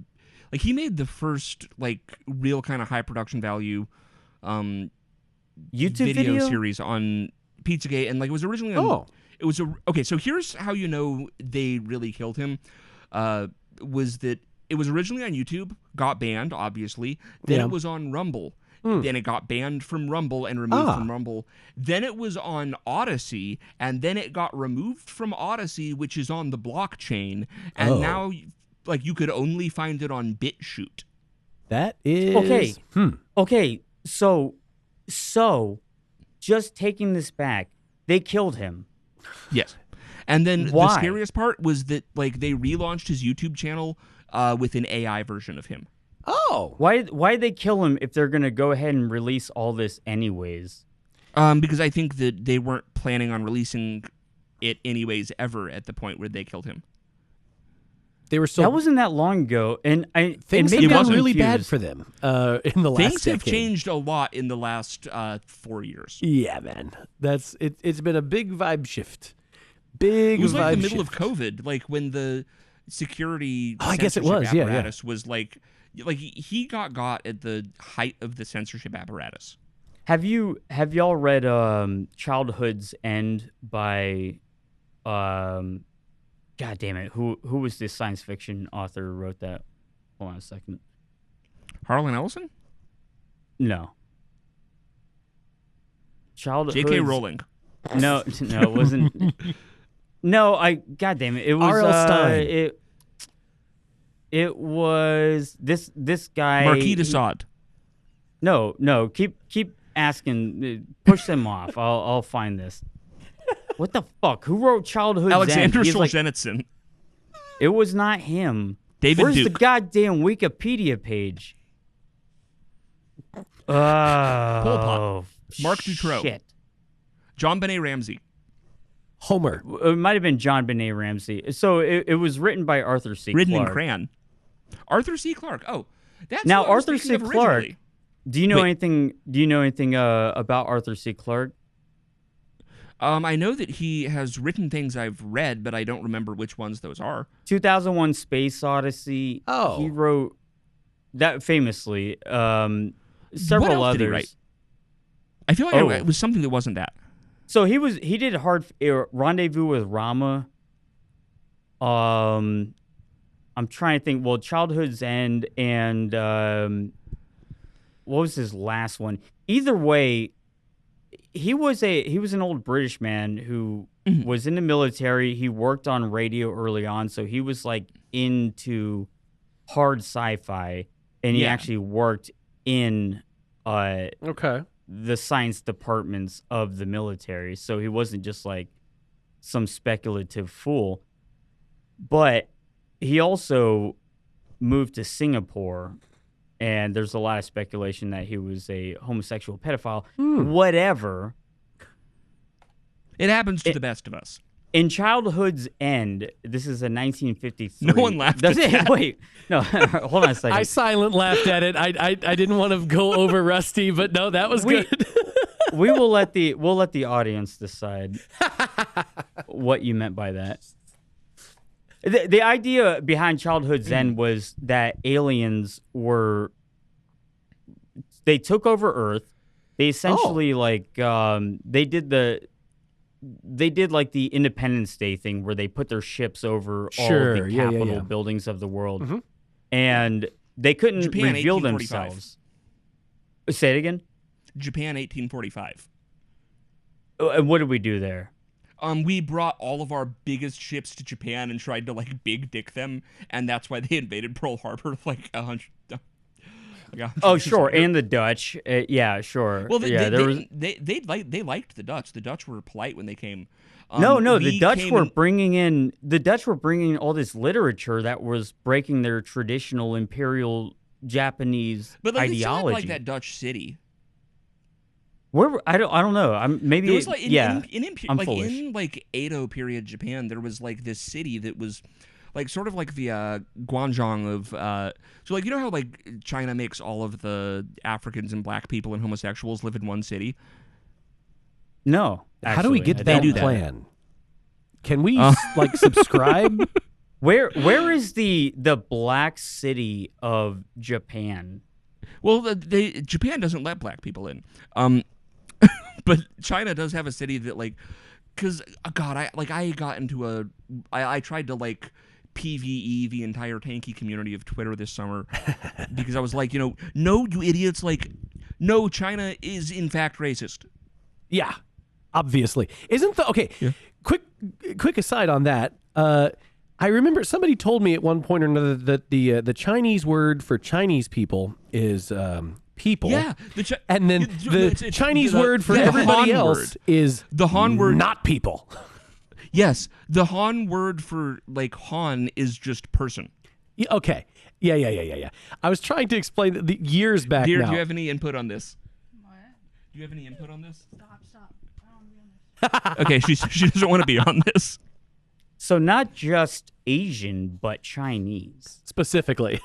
like, he made the first, like, real kind of high production value YouTube video series on Pizzagate, and, like, it was originally on, okay, so here's how you know they really killed him. Was that it was originally on YouTube, got banned, obviously. Then it was on Rumble. Then it got banned from Rumble and removed from Rumble. Then it was on Odyssey, and then it got removed from Odyssey, which is on the blockchain. And now, like, you could only find it on BitChute. That is... Okay, so So, just taking this back, they killed him. Yes. And then Why? the scariest part was that like they relaunched his YouTube channel with an AI version of him. Oh. Why'd they kill him if they're going to go ahead and release all this anyways? Because I think that they weren't planning on releasing it anyways ever at the point where they killed him. They were still. That wasn't that long ago, and things have gotten really bad for them in the last Things have decade. changed a lot in the last 4 years. Yeah, man. That's it. It's been a big vibe shift. Big vibe shift. It was like the middle of COVID, like when the security I guess it was. apparatus was like he got at the height of the censorship apparatus. Have y'all read Childhood's End by God damn it, who was this science fiction author who wrote that? Hold on a second. Harlan Ellison? No. J.K. Rowling. No, it wasn't. No, God damn it, it was R.L. Stein. It was this guy. Marquis de Sade. No, keep asking. Push them off. I'll find this. What the fuck? Who wrote Childhood's Alexander End? Solzhenitsyn. It was not him. David Where's Duke. the goddamn Wikipedia page? Pol Pot. Mark Dutroux. Shit. John Benet Ramsey. Homer. It might have been John Benet Ramsey. So it was written by Arthur C. Written Clarke. in crayon. Arthur C. Clarke. Oh, that's Now who I was Arthur C. thinking of Clarke. originally. Do you know Wait. anything? Do you know anything about Arthur C. Clarke? I know that he has written things I've read, but I don't remember which ones those are. 2001: Space Odyssey. Oh. He wrote that famously. Several What else others. did he write? I feel like it was something that wasn't that. So he did Rendezvous with Rama. I'm trying to think. Well, Childhood's End and what was his last one? Either way, he was an old British man who was in the military. He worked on radio early on, so he was like into hard sci-fi, and he actually worked in the science departments of the military. So he wasn't just like some speculative fool. But he also moved to Singapore, and there's a lot of speculation that he was a homosexual pedophile. Whatever. It happens to the best of us. In Childhood's End, this is a 1953. No one laughed at that. Wait, no, hold on a second. I silent laughed at it. I didn't want to go over Rusty, but no, that was good. We'll let the audience decide what you meant by that. The idea behind Childhood's End was that aliens they took over Earth. They essentially they did like the Independence Day thing where they put their ships over all of the capital buildings of the world, and they couldn't Japan, reveal 1845. themselves. Say it again. Japan, 1845. And what did we do there? We brought all of our biggest ships to Japan and tried to like big dick them, and that's why they invaded Pearl Harbor like 100. Oh, sure, and the Dutch. Yeah, sure. Well, they liked the Dutch. The Dutch were polite when they came. No, the Dutch were bringing in all this literature that was breaking their traditional imperial Japanese but like, ideology. Like that Dutch city. Where I don't know. Maybe there was like in I'm like foolish. in like Edo period Japan, there was like this city that was like sort of like the Guangzhong of so like you know how like China makes all of the Africans and black people and homosexuals live in one city? No. How do we get actually, I that don't. plan? Can we like subscribe? Where is the black city of Japan? Well, Japan doesn't let black people in. But China does have a city that like, because God, I got into I tried to like PvE the entire tanky community of Twitter this summer because I was like, no, you idiots, like, no, China is in fact racist. Yeah, obviously. Isn't the okay? Yeah. Quick aside on that. I remember somebody told me at one point or another that the Chinese word for Chinese people is people. Yeah, and then the Chinese word for everybody else is the Han word, not people. Yes, the Han word for like Han is just person. Okay. Yeah. I was trying to explain the years back. Dear, now. do you have any input on this? What? Do you have any input on this? Stop. I don't want to be on this. Okay, she doesn't want to be on this. So not just Asian, but Chinese. Specifically.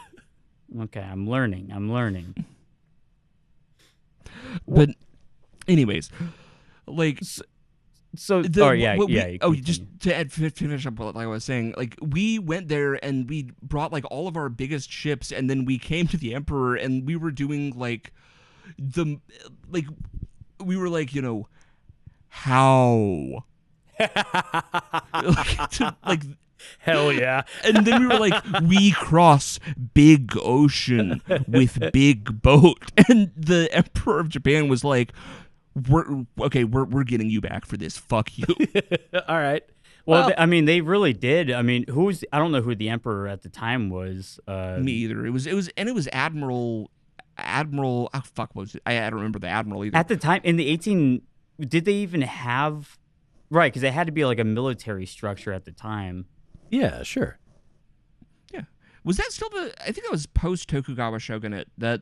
Okay, I'm learning. But anyways, like... So, just to finish up what I was saying, like we went there and we brought like all of our biggest ships, and then we came to the Emperor and we were doing like we were like, how like hell yeah. And then we were like, we cross big ocean with big boat, and the Emperor of Japan was like, we're getting you back for this. Fuck you. All right. Well, they really did. I mean, I don't know who the emperor at the time was. Me either. It was Admiral. Oh fuck, what was it? I don't remember the admiral either. At the time in the 18, did they even have? Right, because it had to be like a military structure at the time. Yeah, sure. Yeah, was that still I think that was post Tokugawa shogunate. That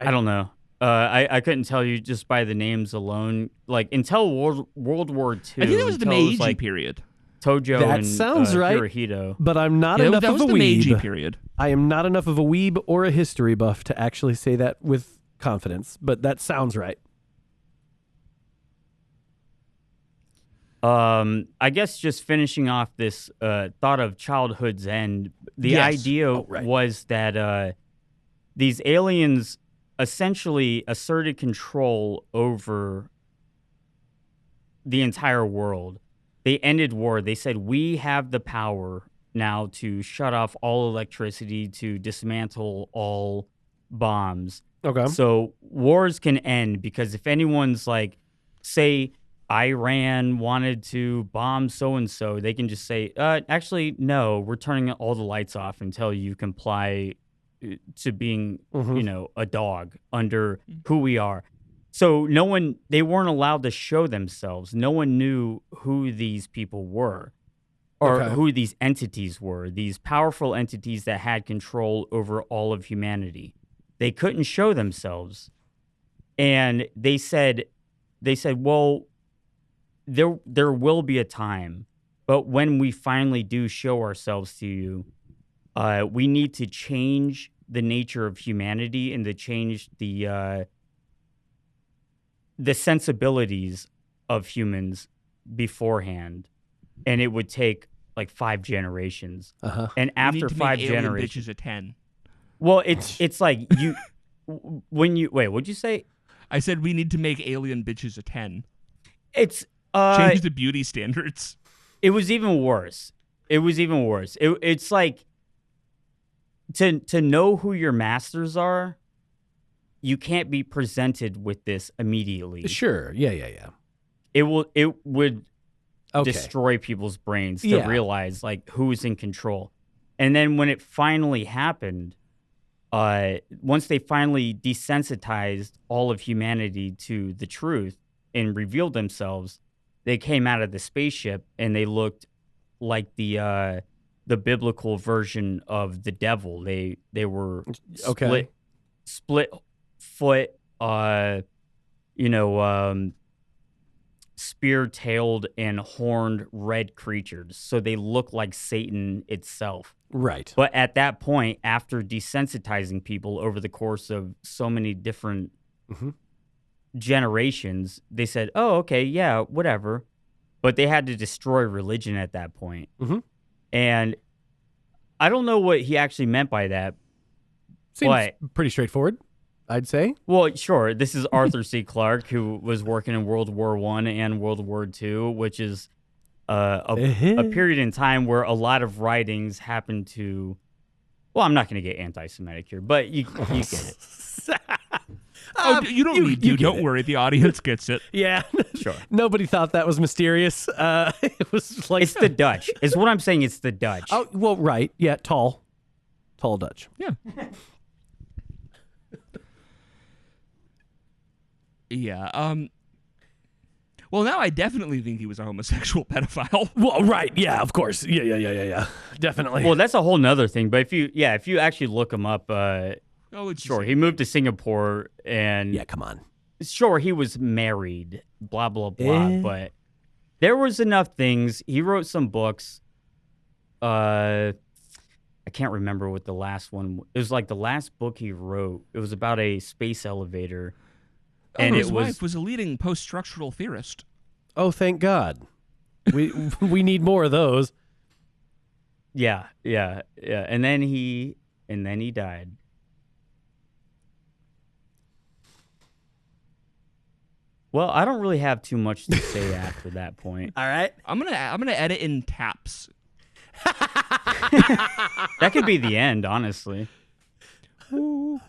I don't know. I couldn't tell you just by the names alone. Like until World War II. I think that was the Meiji period. Tojo that and sounds right, Hirohito. but I'm not enough that of was a the weeb. Meiji period. I am not enough of a weeb or a history buff to actually say that with confidence, but that sounds right. I guess just finishing off this thought of childhood's end, the idea was that these aliens essentially asserted control over the entire world. They ended war. They said, we have the power now to shut off all electricity, to dismantle all bombs. Okay. So wars can end because if anyone's like, say, Iran wanted to bomb so-and-so, they can just say, actually, no, we're turning all the lights off until you comply to being, a dog under who we are. So they weren't allowed to show themselves. No one knew who these people were or who these entities were, these powerful entities that had control over all of humanity. They couldn't show themselves. And they said, well, there will be a time, but when we finally do show ourselves to you, we need to change the nature of humanity and to change the sensibilities of humans beforehand, and it would take like 5 generations. And after 5 generations, bitches a 10. Well, it's like you when you wait. What'd you say? I said we need to make alien bitches a 10. It's change the beauty standards. It was even worse. It's like to know who your masters are, you can't be presented with this immediately. Sure. Yeah. It would destroy people's brains to realize like who's in control. And then when it finally happened, once they finally desensitized all of humanity to the truth and revealed themselves, they came out of the spaceship and they looked like the biblical version of the devil. They were split foot, spear-tailed and horned red creatures. So they look like Satan itself. Right. But at that point, after desensitizing people over the course of so many different generations, they said, oh, okay, yeah, whatever. But they had to destroy religion at that point. And I don't know what he actually meant by that. Seems pretty straightforward, I'd say. Well, sure. This is Arthur C. Clarke, who was working in World War I and World War II, which is a period in time where a lot of writings happen to... Well, I'm not going to get anti-Semitic here, but you get it. You don't need to. Don't worry. The audience gets it. Yeah. Sure. Nobody thought that was mysterious. It was like... It's the Dutch. Is what I'm saying. It's the Dutch. Oh, well, right. Yeah, tall Dutch. Yeah. Yeah. Well, now I definitely think he was a homosexual pedophile. Well, right. Yeah, of course. Yeah. Definitely. Well, that's a whole nother thing. But if you actually look him up, Sure. he moved to Singapore and yeah, come on. sure, he was married, blah, blah, blah. But there was enough things. He wrote some books. I can't remember what the last one. It was like the last book he wrote. It was about a space elevator. And his wife was a leading post-structural theorist. Oh, thank God. We need more of those. Yeah. And then he died. Well, I don't really have too much to say after that point. All right. I'm gonna edit in taps. That could be the end, honestly. All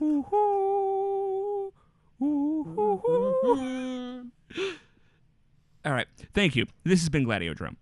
right. Thank you. This has been Gladiodrome.